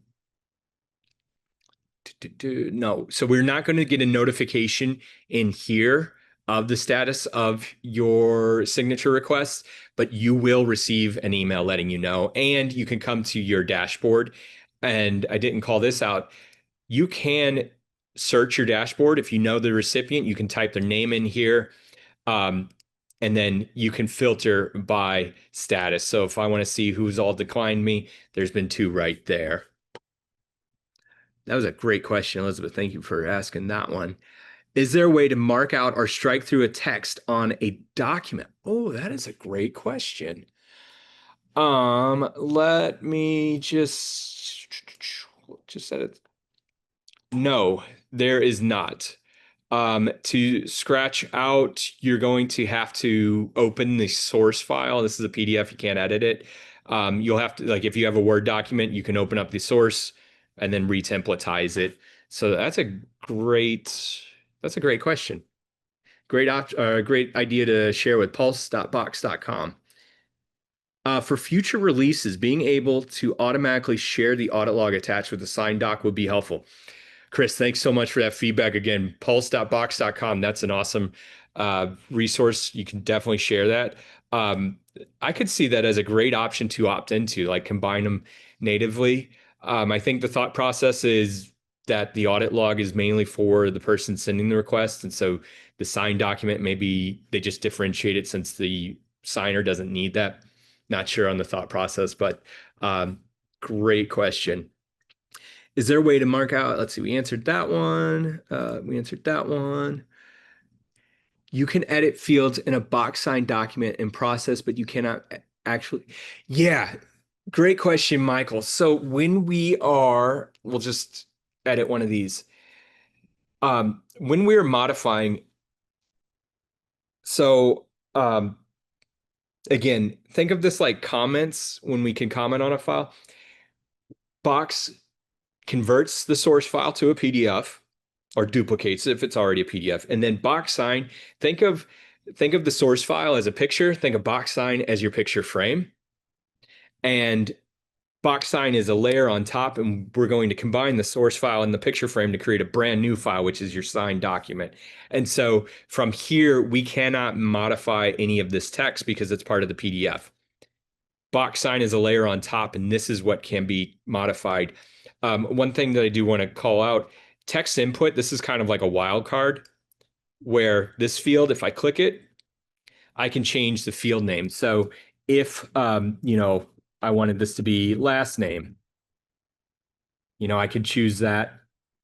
so we're not going to get a notification in here of the status of your signature request, but you will receive an email letting you know, and you can come to your dashboard. And I didn't call this out. You can search your dashboard. If you know the recipient, you can type their name in here. And then you can filter by status. So if I want to see who's all declined me, there's been 2 right there. That was a great question, Elizabeth. Thank you for asking that one. Is there a way to mark out or strike through a text on a document? Oh, that is a great question. Let me just set it. No, there is not. To scratch out, you're going to have to open the source file. This is a PDF, you can't edit it. You'll have to, like, if you have a Word document, you can open up the source and then retemplatize it. So that's a great question. Great idea to share with pulse.box.com. For future releases, being able to automatically share the audit log attached with the signed doc would be helpful. Chris, thanks so much for that feedback. Again, pulse.box.com. That's an awesome resource. You can definitely share that. I could see that as a great option to opt into, like combine them natively. I think the thought process is that the audit log is mainly for the person sending the request. And so the signed document, maybe they just differentiate it since the signer doesn't need that. Not sure on the thought process, but great question. Is there a way to mark out? Let's see, we answered that one. You can edit fields in a box sign document in process, but you cannot actually. Yeah, great question, Michael. So when we'll just edit one of these. When we're modifying, so again, think of this like comments when we can comment on a file. Box converts the source file to a PDF or duplicates it if it's already a PDF. And then box sign, think of the source file as a picture, think of box sign as your picture frame. And box sign is a layer on top, and we're going to combine the source file and the picture frame to create a brand new file, which is your signed document. And so from here, we cannot modify any of this text because it's part of the PDF. Box sign is a layer on top, and this is what can be modified. One thing that I do want to call out, text input, this is kind of like a wild card where this field, if I click it, I can change the field name. So if, I wanted this to be last name, I could choose that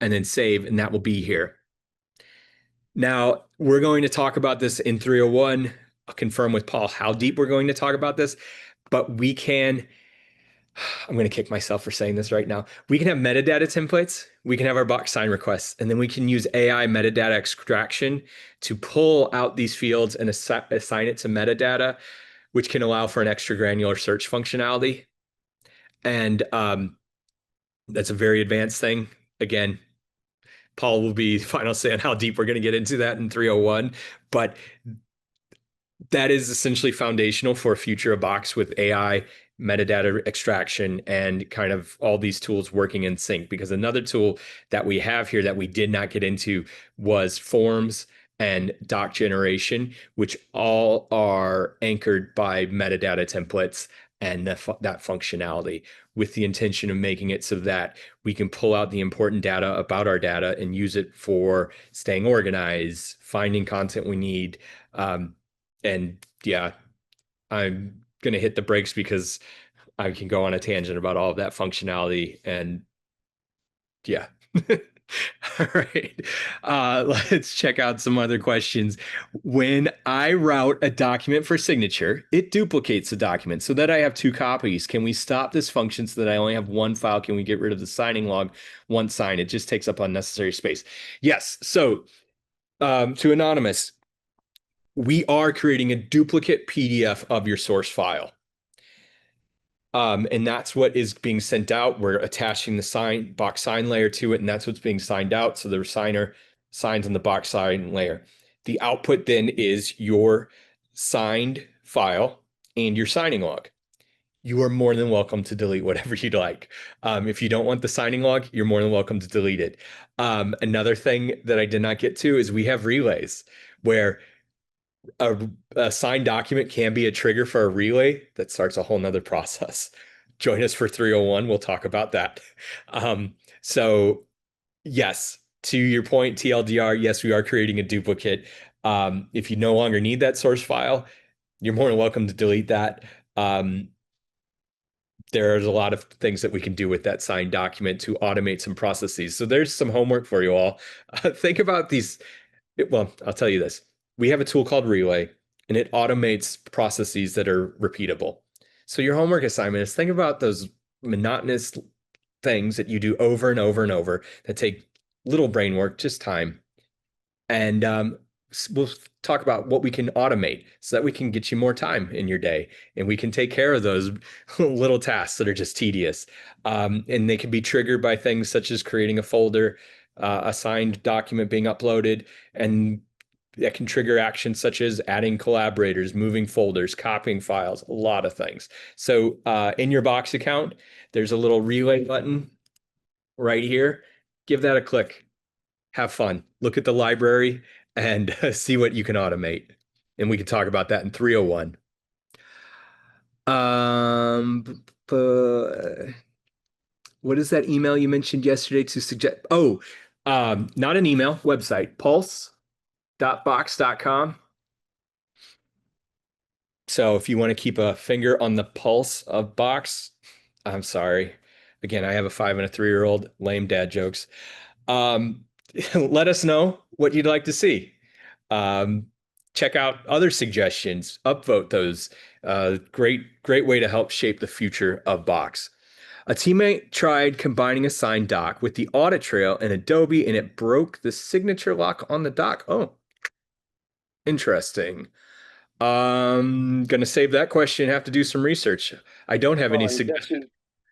and then save, and that will be here. Now, we're going to talk about this in 301. I'll confirm with Paul how deep we're going to talk about this, but I'm going to kick myself for saying this right now. We can have metadata templates. We can have our box sign requests, and then we can use AI metadata extraction to pull out these fields and assign it to metadata, which can allow for an extra granular search functionality. And that's a very advanced thing. Again, Paul will be final say on how deep we're going to get into that in 301, but that is essentially foundational for a future of Box with AI, metadata extraction, and kind of all these tools working in sync. Because another tool that we have here that we did not get into was forms and doc generation, which all are anchored by metadata templates and that functionality, with the intention of making it so that we can pull out the important data about our data and use it for staying organized, finding content we need. And yeah, I'm going to hit the brakes because I can go on a tangent about all of that functionality. And yeah. All right. Let's check out some other questions. When I route a document for signature, it duplicates the document so that I have 2 copies. Can we stop this function so that I only have 1 file? Can we get rid of the signing log once signed? It just takes up unnecessary space. Yes. So to Anonymous, we are creating a duplicate PDF of your source file. And that's what is being sent out. We're attaching the box sign layer to it, and that's what's being signed out. So the signer signs on the box sign layer. The output then is your signed file and your signing log. You are more than welcome to delete whatever you'd like. If you don't want the signing log, you're more than welcome to delete it. Another thing that I did not get to is we have relays where a signed document can be a trigger for a relay that starts a whole nother process. Join us for 301. We'll talk about that. So yes, to your point, TLDR, yes, we are creating a duplicate. If you no longer need that source file, you're more than welcome to delete that. There's a lot of things that we can do with that signed document to automate some processes. So there's some homework for you all. Think about these. Well, I'll tell you this. We have a tool called Relay, and it automates processes that are repeatable. So your homework assignment is think about those monotonous things that you do over and over and over that take little brain work, just time. And we'll talk about what we can automate so that we can get you more time in your day and we can take care of those little tasks that are just tedious. And they can be triggered by things such as creating a folder, a signed document being uploaded, and that can trigger actions such as adding collaborators, moving folders, copying files, a lot of things. So in your Box account, there's a little relay button right here. Give that a click. Have fun. Look at the library and see what you can automate. And we can talk about that in 301. What is that email you mentioned yesterday to suggest? Oh, not an email, website, pulse.box.com. So if you want to keep a finger on the pulse of Box, I'm sorry. Again, I have a 5 and a 3-year-old, lame dad jokes. Let us know what you'd like to see. Check out other suggestions, upvote those. Great way to help shape the future of Box. A teammate tried combining a signed doc with the audit trail in Adobe, and it broke the signature lock on the doc. Oh, interesting. Gonna save that question. Have to do some research. I don't have any suggestions.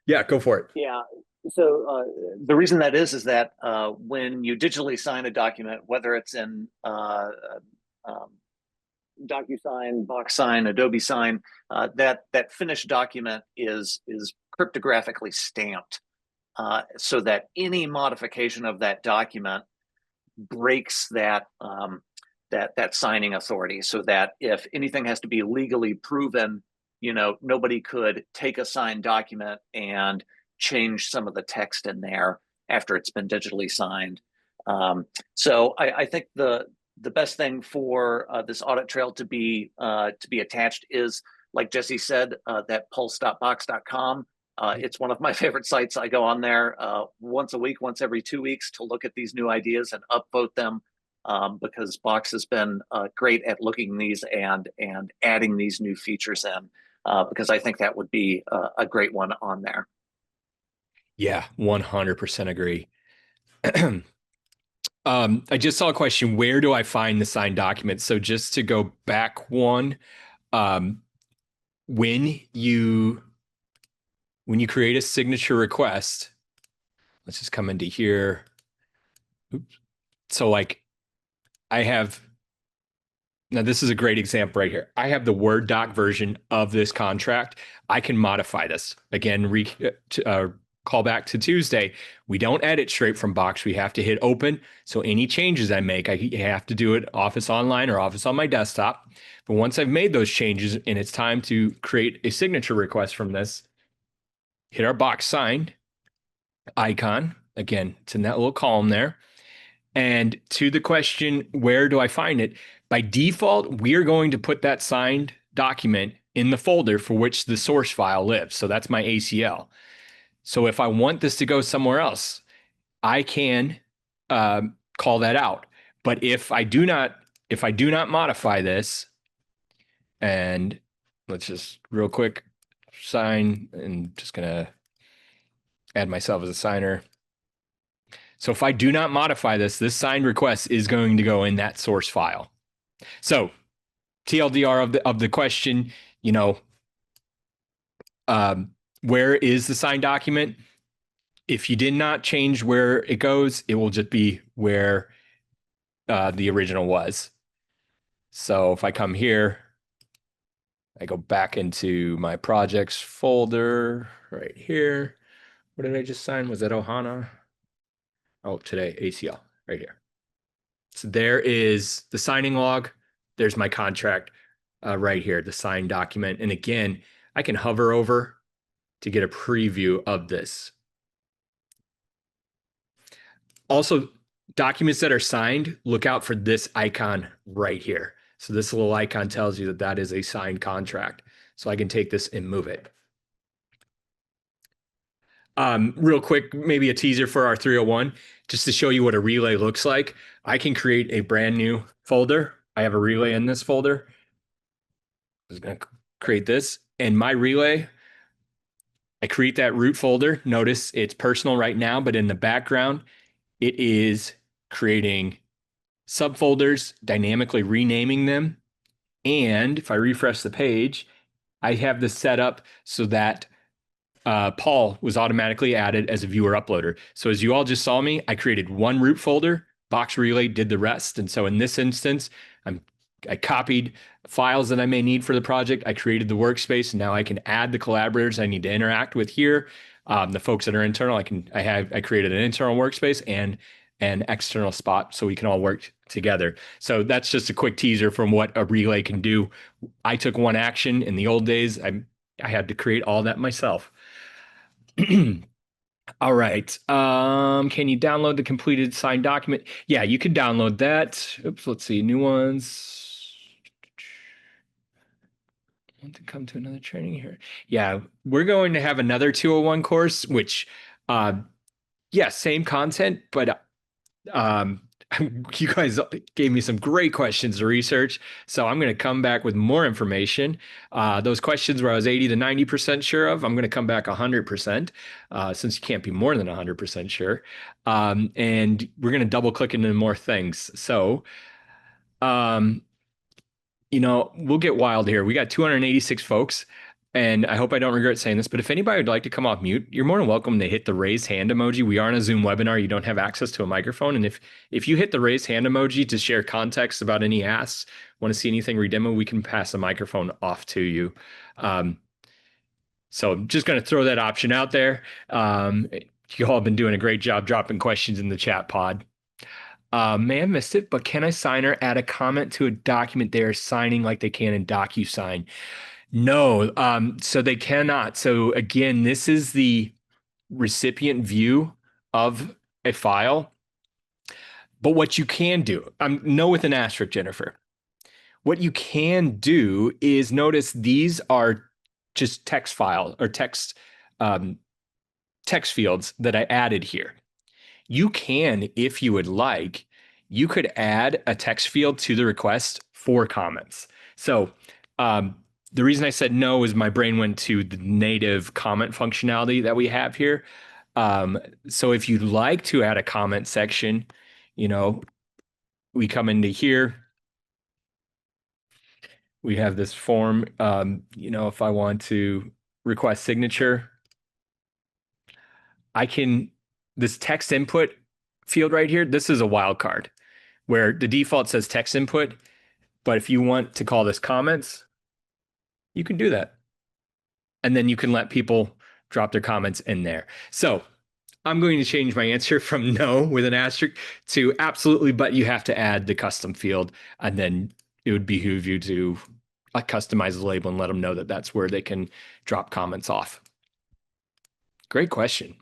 Yeah, go for it. Yeah. So The reason that is that when you digitally sign a document, whether it's in DocuSign, BoxSign, Adobe Sign, that finished document is cryptographically stamped, so that any modification of that document breaks that signing authority. So that if anything has to be legally proven, nobody could take a signed document and change some of the text in there after it's been digitally signed. So I think the best thing for this audit trail to be attached is, like Jesse said, that pulse.box.com. It's one of my favorite sites. I go on there once a week, once every 2 weeks, to look at these new ideas and upvote them, because Box has been great at looking at these and adding these new features in, because I think that would be a great one on there. Yeah, 100% agree. I just saw a question, where do I find the signed document? So just to go back one, when you create a signature request, let's just come into here. Oops. So like now this is a great example right here. I have the Word doc version of this contract. I can modify this. Again, call back to Tuesday. We don't edit straight from Box. We have to hit open. So any changes I make, I have to do it Office Online or Office on my desktop. But once I've made those changes and it's time to create a signature request from this, hit our Box Signed icon. Again, it's in that little column there. And to the question, where do I find it? By default, we are going to put that signed document in the folder for which the source file lives. So that's my ACL. So if I want this to go somewhere else, I can call that out. But if I do not modify this, and let's just real quick sign, and just gonna add myself as a signer. So if I do not modify this signed request is going to go in that source file. So TLDR of the question, where is the signed document? If you did not change where it goes, it will just be where the original was. So if I come here, I go back into my projects folder right here. What did I just sign? Was that Ohana? Oh, today, ACL, right here. So there is the signing log. There's my contract right here, the signed document. And again, I can hover over to get a preview of this. Also, documents that are signed, look out for this icon right here. So this little icon tells you that that is a signed contract. So I can take this and move it. Real quick, maybe a teaser for our 301, just to show you what a relay looks like. I can create a brand new folder. I have a relay in this folder. I'm just going to create this, and my relay, I create that root folder. Notice it's personal right now, but in the background, it is creating subfolders, dynamically renaming them. And if I refresh the page, I have this set up so that Paul was automatically added as a viewer uploader. So as you all just saw me, I created one root folder, Box Relay did the rest. And so in this instance, I copied files that I may need for the project. I created the workspace, and now I can add the collaborators I need to interact with here. The folks that are internal, I created an internal workspace and an external spot so we can all work together. So that's just a quick teaser from what a relay can do. I took one action in the old days. I had to create all that myself. All right. Can you download the completed signed document? Yeah, you can download that. Oops, let's see. New ones. I want to come to another training here. Yeah, we're going to have another 201 course, which, yeah, same content, but you guys gave me some great questions to research. So I'm going to come back with more information. Those questions where I was 80 to 90% sure of, I'm going to come back 100%, since you can't be more than 100% sure. And we're going to double click into more things. So, we'll get wild here. We got 286 folks. And I hope I don't regret saying this, but if anybody would like to come off mute, you're more than welcome to hit the raise hand emoji. We are in a Zoom webinar. You don't have access to a microphone. And if you hit the raise hand emoji to share context about any asks, want to see anything redemo, we can pass the microphone off to you. So I'm just going to throw that option out there. You all have been doing a great job dropping questions in the chat pod. May have missed it, but can a signer add a comment to a document they are signing like they can in DocuSign? No, so they cannot. So again, this is the recipient view of a file. But what you can do, no with an asterisk, Jennifer. What you can do is notice these are just text file or text fields that I added here. You can, if you would like, you could add a text field to the request for comments. So the reason I said no is my brain went to the native comment functionality that we have here. So if you'd like to add a comment section, we come into here. We have this form, if I want to request signature, this text input field right here, this is a wildcard where the default says text input. But if you want to call this comments, you can do that. And then you can let people drop their comments in there. So I'm going to change my answer from no with an asterisk to absolutely, but you have to add the custom field. And then it would behoove you to customize the label and let them know that that's where they can drop comments off. Great question.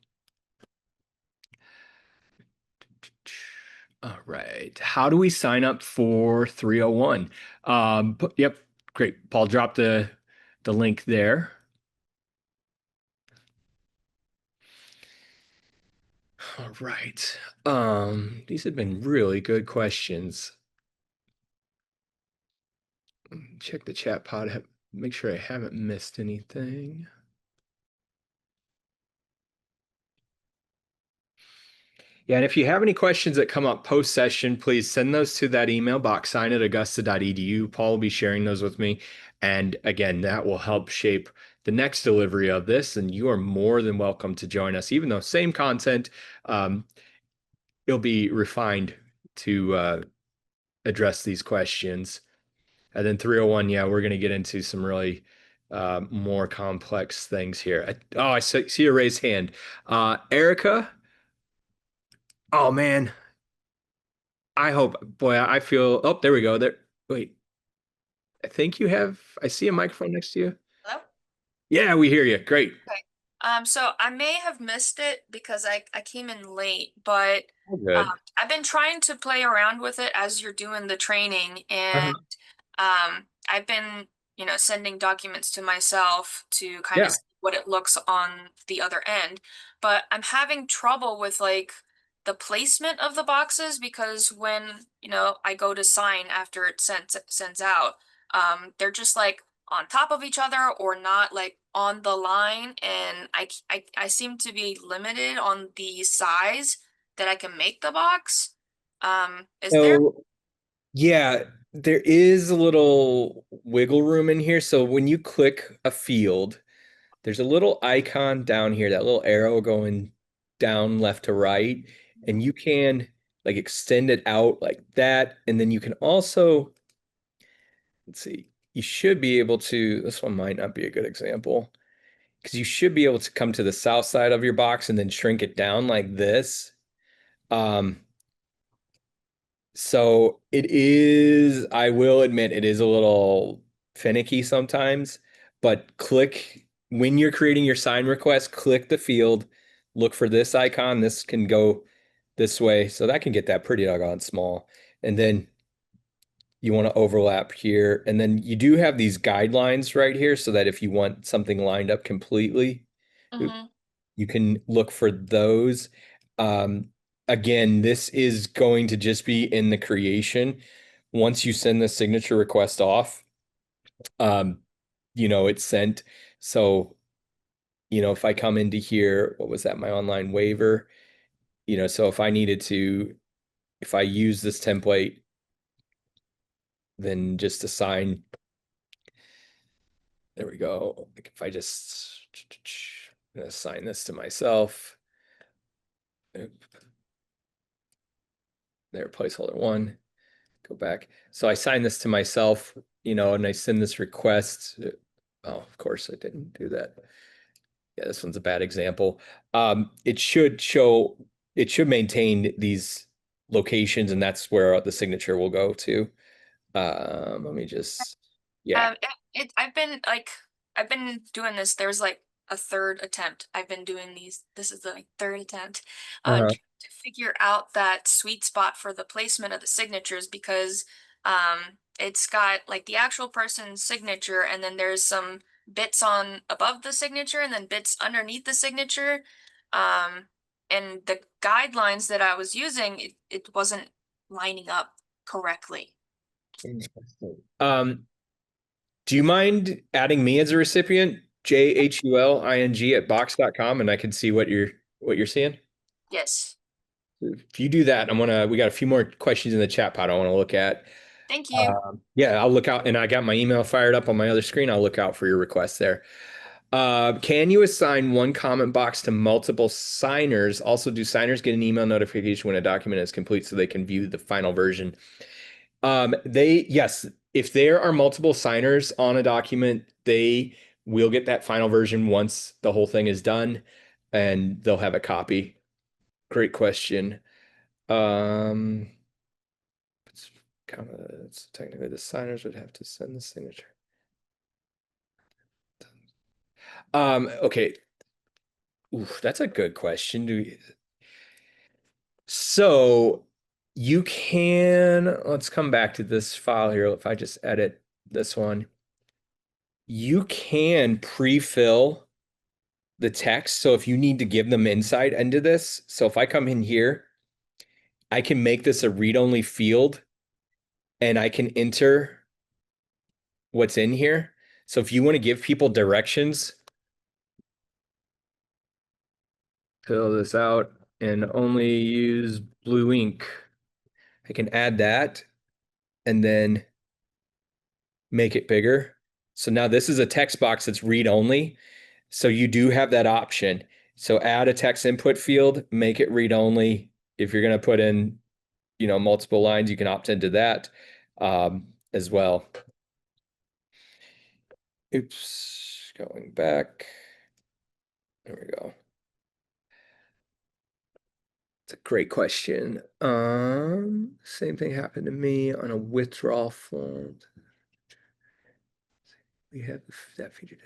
All right. How do we sign up for 301? Yep. Great. Paul dropped the link there. All right. These have been really good questions. Check the chat pod, make sure I haven't missed anything. Yeah, and if you have any questions that come up post-session, please send those to that email, boxsign@augusta.edu. Paul will be sharing those with me. And again, that will help shape the next delivery of this. And you are more than welcome to join us, even though same content, it'll be refined to address these questions. And then 301, yeah, we're going to get into some really more complex things here. I see a raised hand. Erica. Oh, man. I feel, oh, there we go. Wait, I think I see a microphone next to you. Hello? Yeah, we hear you. Great. Okay. So I may have missed it because I came in late, but All good. I've been trying to play around with it as you're doing the training, and I've been, sending documents to myself to kind of Yeah. see what it looks on the other end. But I'm having trouble with like the placement of the boxes because when, I go to sign after it sends out, they're just like on top of each other or not like on the line, and I seem to be limited on the size that I can make the box. Is there? So yeah, there is a little wiggle room in here. So when you click a field, there's a little icon down here, that little arrow going down left to right, and you can like extend it out like that. And then you can also, let's see, you should be able to, this one might not be a good example, because you should be able to come to the south side of your box and then shrink it down like this. Um, So it is, I will admit, it is a little finicky sometimes, but click when you're creating your sign request, click the field, look for this icon. This can go this way. So that can get that pretty doggone small. And then you want to overlap here. And then you do have these guidelines right here so that if you want something lined up completely, Mhm. you can look for those. Um, Again, this is going to just be in the creation. Once you send the signature request off, um, it's sent. So, if I come into here, what was that? My online waiver, so if I use this template, then just assign, there we go. Like if I just assign this to myself, there, placeholder one. Go back. So I sign this to myself, and I send this request. Oh, of course I didn't do that. Yeah, this one's a bad example. It should maintain these locations, and that's where the signature will go to. Let me just, yeah. I've been doing this. There's like a third attempt. I've been doing these. This is the like, third attempt, Uh-huh. to figure out that sweet spot for the placement of the signatures because it's got like the actual person's signature, and then there's some bits on above the signature, and then bits underneath the signature. Um, and the guidelines that I was using, it wasn't lining up correctly. Um, do you mind adding me as a recipient? JHULING at box.com, and I can see what you're seeing. Yes. If you do that, we got a few more questions in the chat pod I want to look at. Thank you. Yeah, I'll look out, and I got my email fired up on my other screen. I'll look out for your requests there. Can you assign one comment box to multiple signers? Also, do signers get an email notification when a document is complete so they can view the final version? Yes, if there are multiple signers on a document, they will get that final version once the whole thing is done, and they'll have a copy. Great question. It's it's technically the signers would have to send the signature. Okay. Oof, that's a good question. So you can, let's come back to this file here. If I just edit this one, you can pre-fill the text. So if you need to give them insight into this, so if I come in here, I can make this a read-only field and I can enter what's in here. So if you want to give people directions, fill this out and only use blue ink, I can add that and then make it bigger. So now this is a text box that's read only. So you do have that option. So add a text input field, make it read only. If you're going to put in, multiple lines, you can opt into that as well. Oops, going back. There we go. It's a great question. Same thing happened to me on a withdrawal form. We have that feature.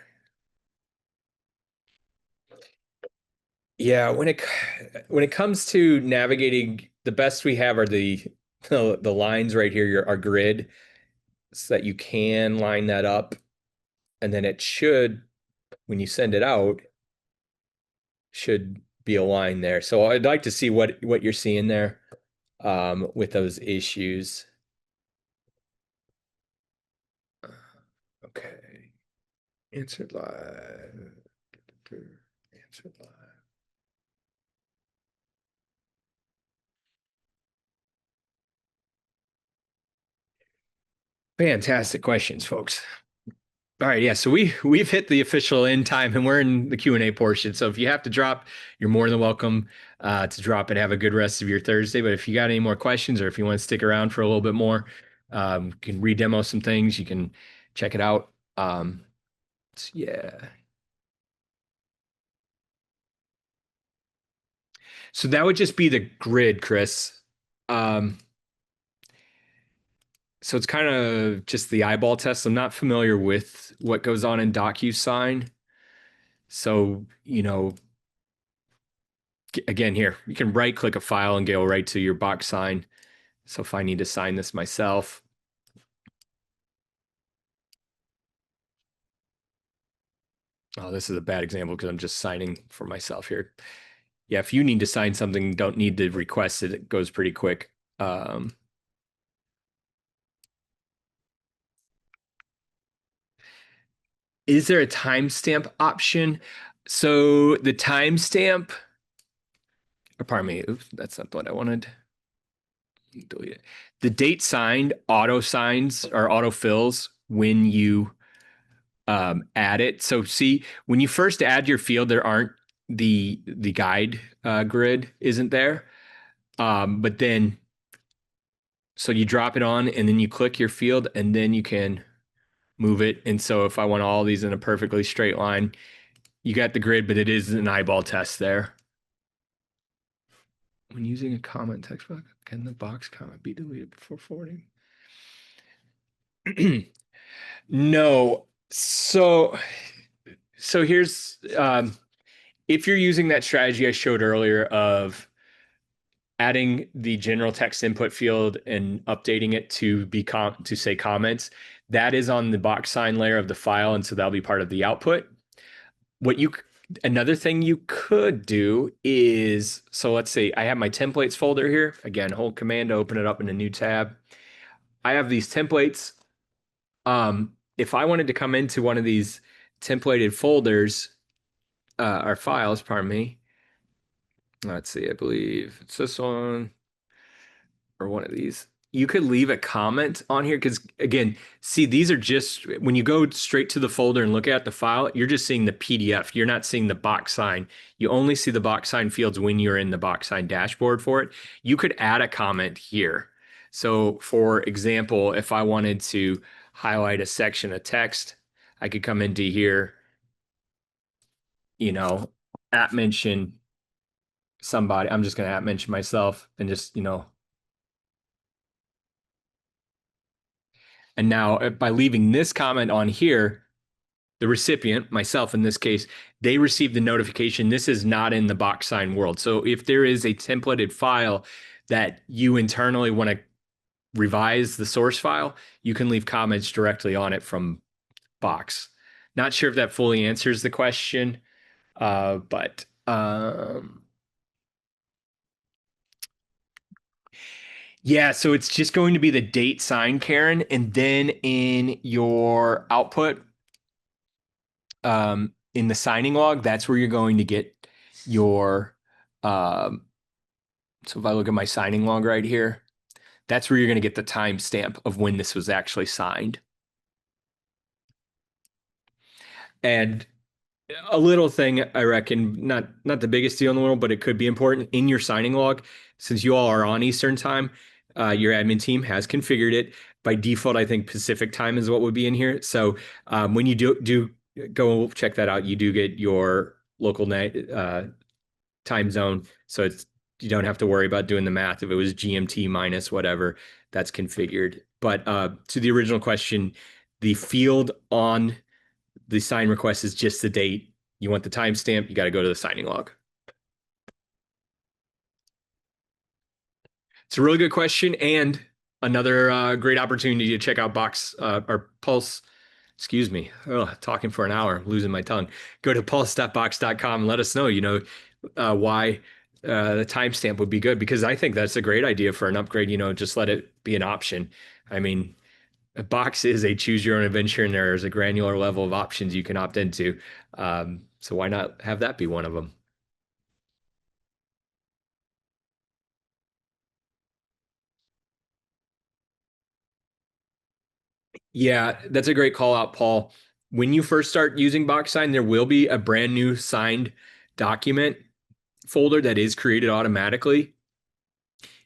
Yeah, when it comes to navigating, the best we have are the lines right here, our grid, so that you can line that up, and then it should, when you send it out, should be a line there. So I'd like to see what you're seeing there with those issues. Okay. Answered live. Answered live. Fantastic questions, folks. All right, yeah. So we've hit the official end time, and we're in the Q&A portion. So if you have to drop, you're more than welcome to drop and have a good rest of your Thursday. But if you got any more questions, or if you want to stick around for a little bit more, you can re-demo some things. You can check it out. Yeah. So that would just be the grid, Chris. So it's kind of just the eyeball test. I'm not familiar with what goes on in DocuSign. So, again, here, you can right click a file and go right to your box sign. So if I need to sign this myself. Oh, this is a bad example because I'm just signing for myself here. Yeah, if you need to sign something, don't need to request it. It goes pretty quick. Is there a timestamp option? So the timestamp, pardon me, oops, that's not what I wanted. Delete it. The date signed auto signs or auto fills when you add it. So see, when you first add your field, there aren't the guide grid isn't there. But then, so you drop it on and then you click your field and then you can move it. And so if I want all these in a perfectly straight line, you got the grid, but it is an eyeball test there. When using a comment text box, can the box comment be deleted before forwarding? No. So here's if you're using that strategy I showed earlier of adding the general text input field and updating it to say comments, that is on the box sign layer of the file, and so that'll be part of the output. Another thing you could do is, so let's say I have my templates folder here. Again, hold Command to open it up in a new tab. I have these templates. If I wanted to come into one of these templated folders or files, pardon me. Let's see, I believe it's this one or one of these. You could leave a comment on here because, again, see, these are just, when you go straight to the folder and look at the file, you're just seeing the PDF. You're not seeing the box sign. You only see the box sign fields when you're in the box sign dashboard for it. You could add a comment here. So, for example, if I wanted to highlight a section of text, I could come into here, at mention somebody. I'm just going to at mention myself and just, and now by leaving this comment on here, the recipient, myself in this case, they receive the notification. This is not in the box sign world. So if there is a templated file that you internally want to revise the source file, you can leave comments directly on it from Box. Not sure if that fully answers the question, but yeah, so it's just going to be the date sign, Karen, and then in your output, in the signing log, that's where you're going to get your, so if I look at my signing log right here, that's where you're going to get the timestamp of when this was actually signed. And a little thing, I reckon, not the biggest deal in the world, but it could be important in your signing log. Since you all are on Eastern time, your admin team has configured it. By default, I think Pacific time is what would be in here. So when you do go check that out, you do get your local time zone. So you don't have to worry about doing the math. If it was GMT minus whatever, that's configured. But to the original question, the field on the sign request is just the date. You want the timestamp, you got to go to the signing log. It's a really good question, and another great opportunity to check out Box or Pulse. Excuse me, talking for an hour, losing my tongue. Go to pulse.box.com and let us know, why the timestamp would be good, because I think that's a great idea for an upgrade. Just let it be an option. I mean, a Box is a choose your own adventure, and there's a granular level of options you can opt into. So why not have that be one of them? Yeah, that's a great call out, Paul. When you first start using BoxSign, there will be a brand new signed document folder that is created automatically.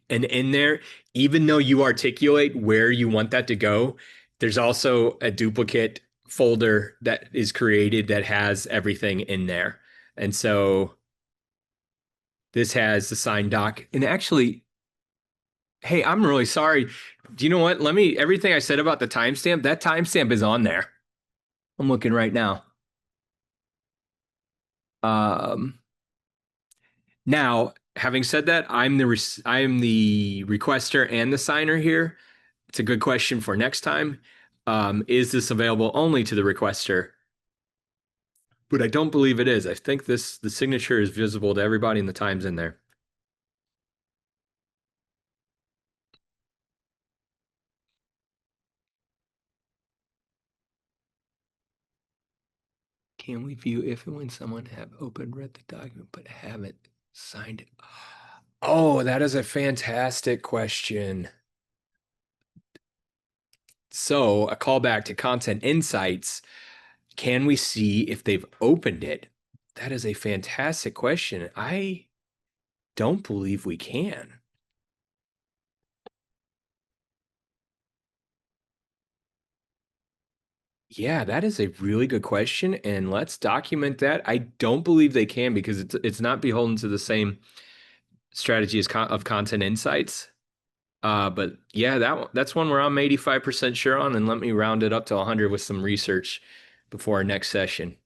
And in there, even though you articulate where you want that to go, there's also a duplicate folder that is created that has everything in there. And so this has the signed doc. And actually, hey, I'm really sorry. Do you know what? Everything I said about the timestamp, that timestamp is on there. I'm looking right now. Now, having said that, I am the requester and the signer here. It's a good question for next time. Is this available only to the requester? But I don't believe it is. I think the signature is visible to everybody and the time's in there. Can we view if and when someone have opened, read the document, but haven't signed it? Oh, that is a fantastic question. So a callback to Content Insights. Can we see if they've opened it? That is a fantastic question. I don't believe we can. Yeah, that is a really good question, and let's document that. I don't believe they can, because it's not beholden to the same strategy as of Content Insights. But yeah, that's one where I'm 85% sure on, and let me round it up to 100 with some research before our next session.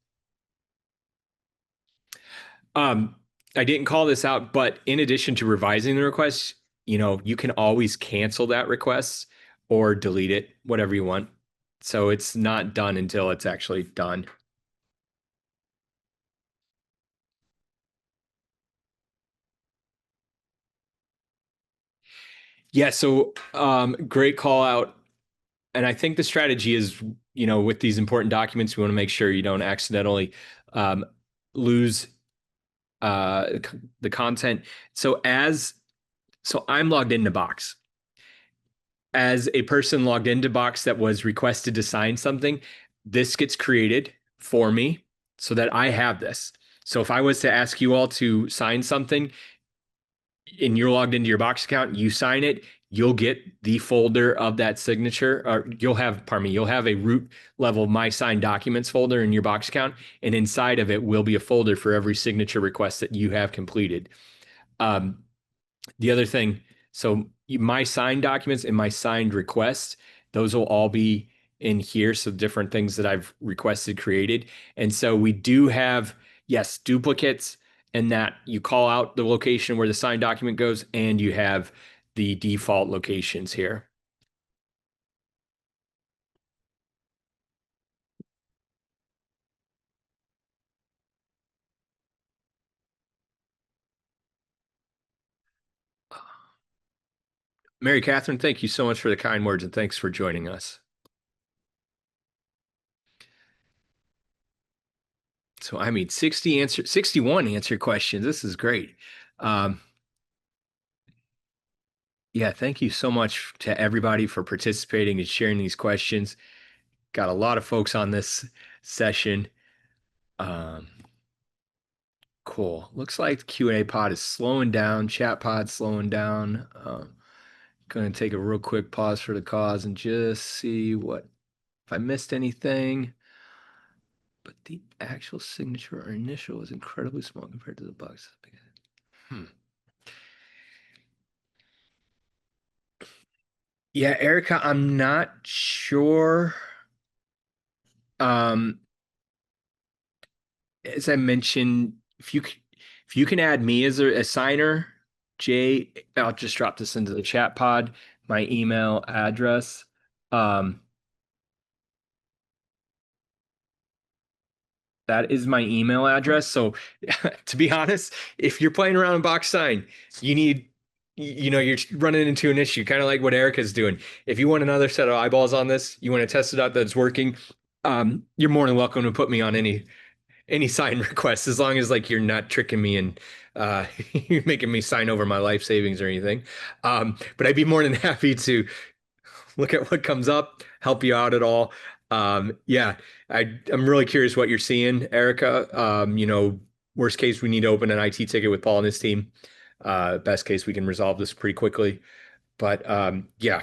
I didn't call this out, but in addition to revising the request, you can always cancel that request or delete it, whatever you want. So it's not done until it's actually done. Yeah, so great call out. And I think the strategy is, with these important documents, we want to make sure you don't accidentally lose the content. So I'm logged into Box. As a person logged into Box that was requested to sign something, this gets created for me so that I have this. So if I was to ask you all to sign something and you're logged into your Box account, you sign it, you'll get the folder of that signature, or you'll have a root level My Signed Documents folder in your Box account, and inside of it will be a folder for every signature request that you have completed. The other thing, so My Signed Documents and My Signed Requests, those will all be in here. So different things that I've requested created. And so we do have, yes, duplicates, and that you call out the location where the signed document goes, and you have the default locations here. Mary Catherine, thank you so much for the kind words, and thanks for joining us. So, 61 answer questions. This is great. Yeah, thank you so much to everybody for participating and sharing these questions. Got a lot of folks on this session. Cool. Looks like the Q&A pod is slowing down. Chat pod slowing down. Going to take a real quick pause for the cause and just see if I missed anything. But the actual signature or initial is incredibly small compared to the box. Yeah, Erica, I'm not sure. As I mentioned, if you can add me as a signer, I'll just drop this into the chat pod, my email address. That is my email address. So to be honest, if you're playing around in box sign, you're running into an issue, kind of like what Erica's doing. If you want another set of eyeballs on this, you want to test it out that it's working, you're more than welcome to put me on any sign requests, as long as like you're not tricking me and you're making me sign over my life savings or anything. But I'd be more than happy to look at what comes up, help you out at all. Yeah, I'm really curious what you're seeing, Erica. Worst case, we need to open an IT ticket with Paul and his team. Best case, we can resolve this pretty quickly. But yeah,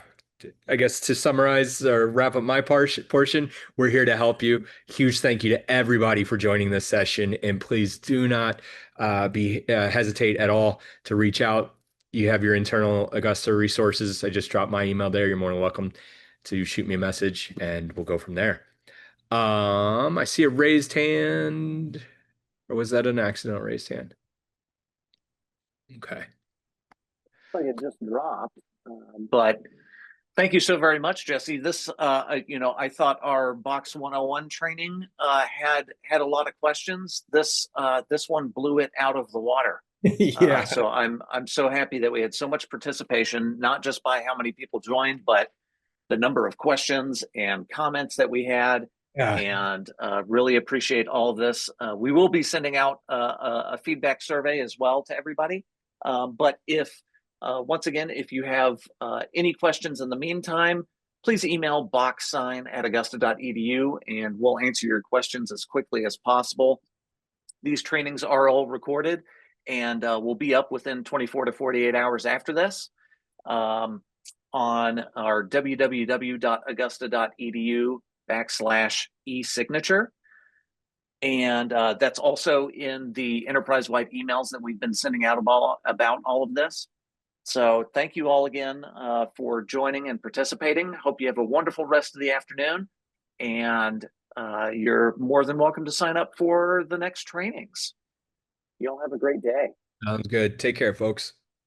I guess to summarize or wrap up my portion, we're here to help you. Huge thank you to everybody for joining this session, and please do not hesitate at all to reach out. You have your internal Augusta resources. I just dropped my email there. You're more than welcome to shoot me a message, and we'll go from there. I see a raised hand, or was that an accidental raised hand? Okay. Like it just dropped. But thank you so very much, Jesse. This, I thought our Box 101 training had a lot of questions. This one blew it out of the water. Yeah. So I'm so happy that we had so much participation, not just by how many people joined, but the number of questions and comments that we had. Yeah. And really appreciate all of this. We will be sending out a feedback survey as well to everybody. But once again, if you have any questions in the meantime, please email boxsign@augusta.edu and we'll answer your questions as quickly as possible. These trainings are all recorded and will be up within 24 to 48 hours after this on our www.augusta.edu/e-signature. And that's also in the enterprise-wide emails that we've been sending out about all of this. So thank you all again for joining and participating. Hope you have a wonderful rest of the afternoon. And you're more than welcome to sign up for the next trainings. Y'all have a great day. Sounds good. Take care, folks.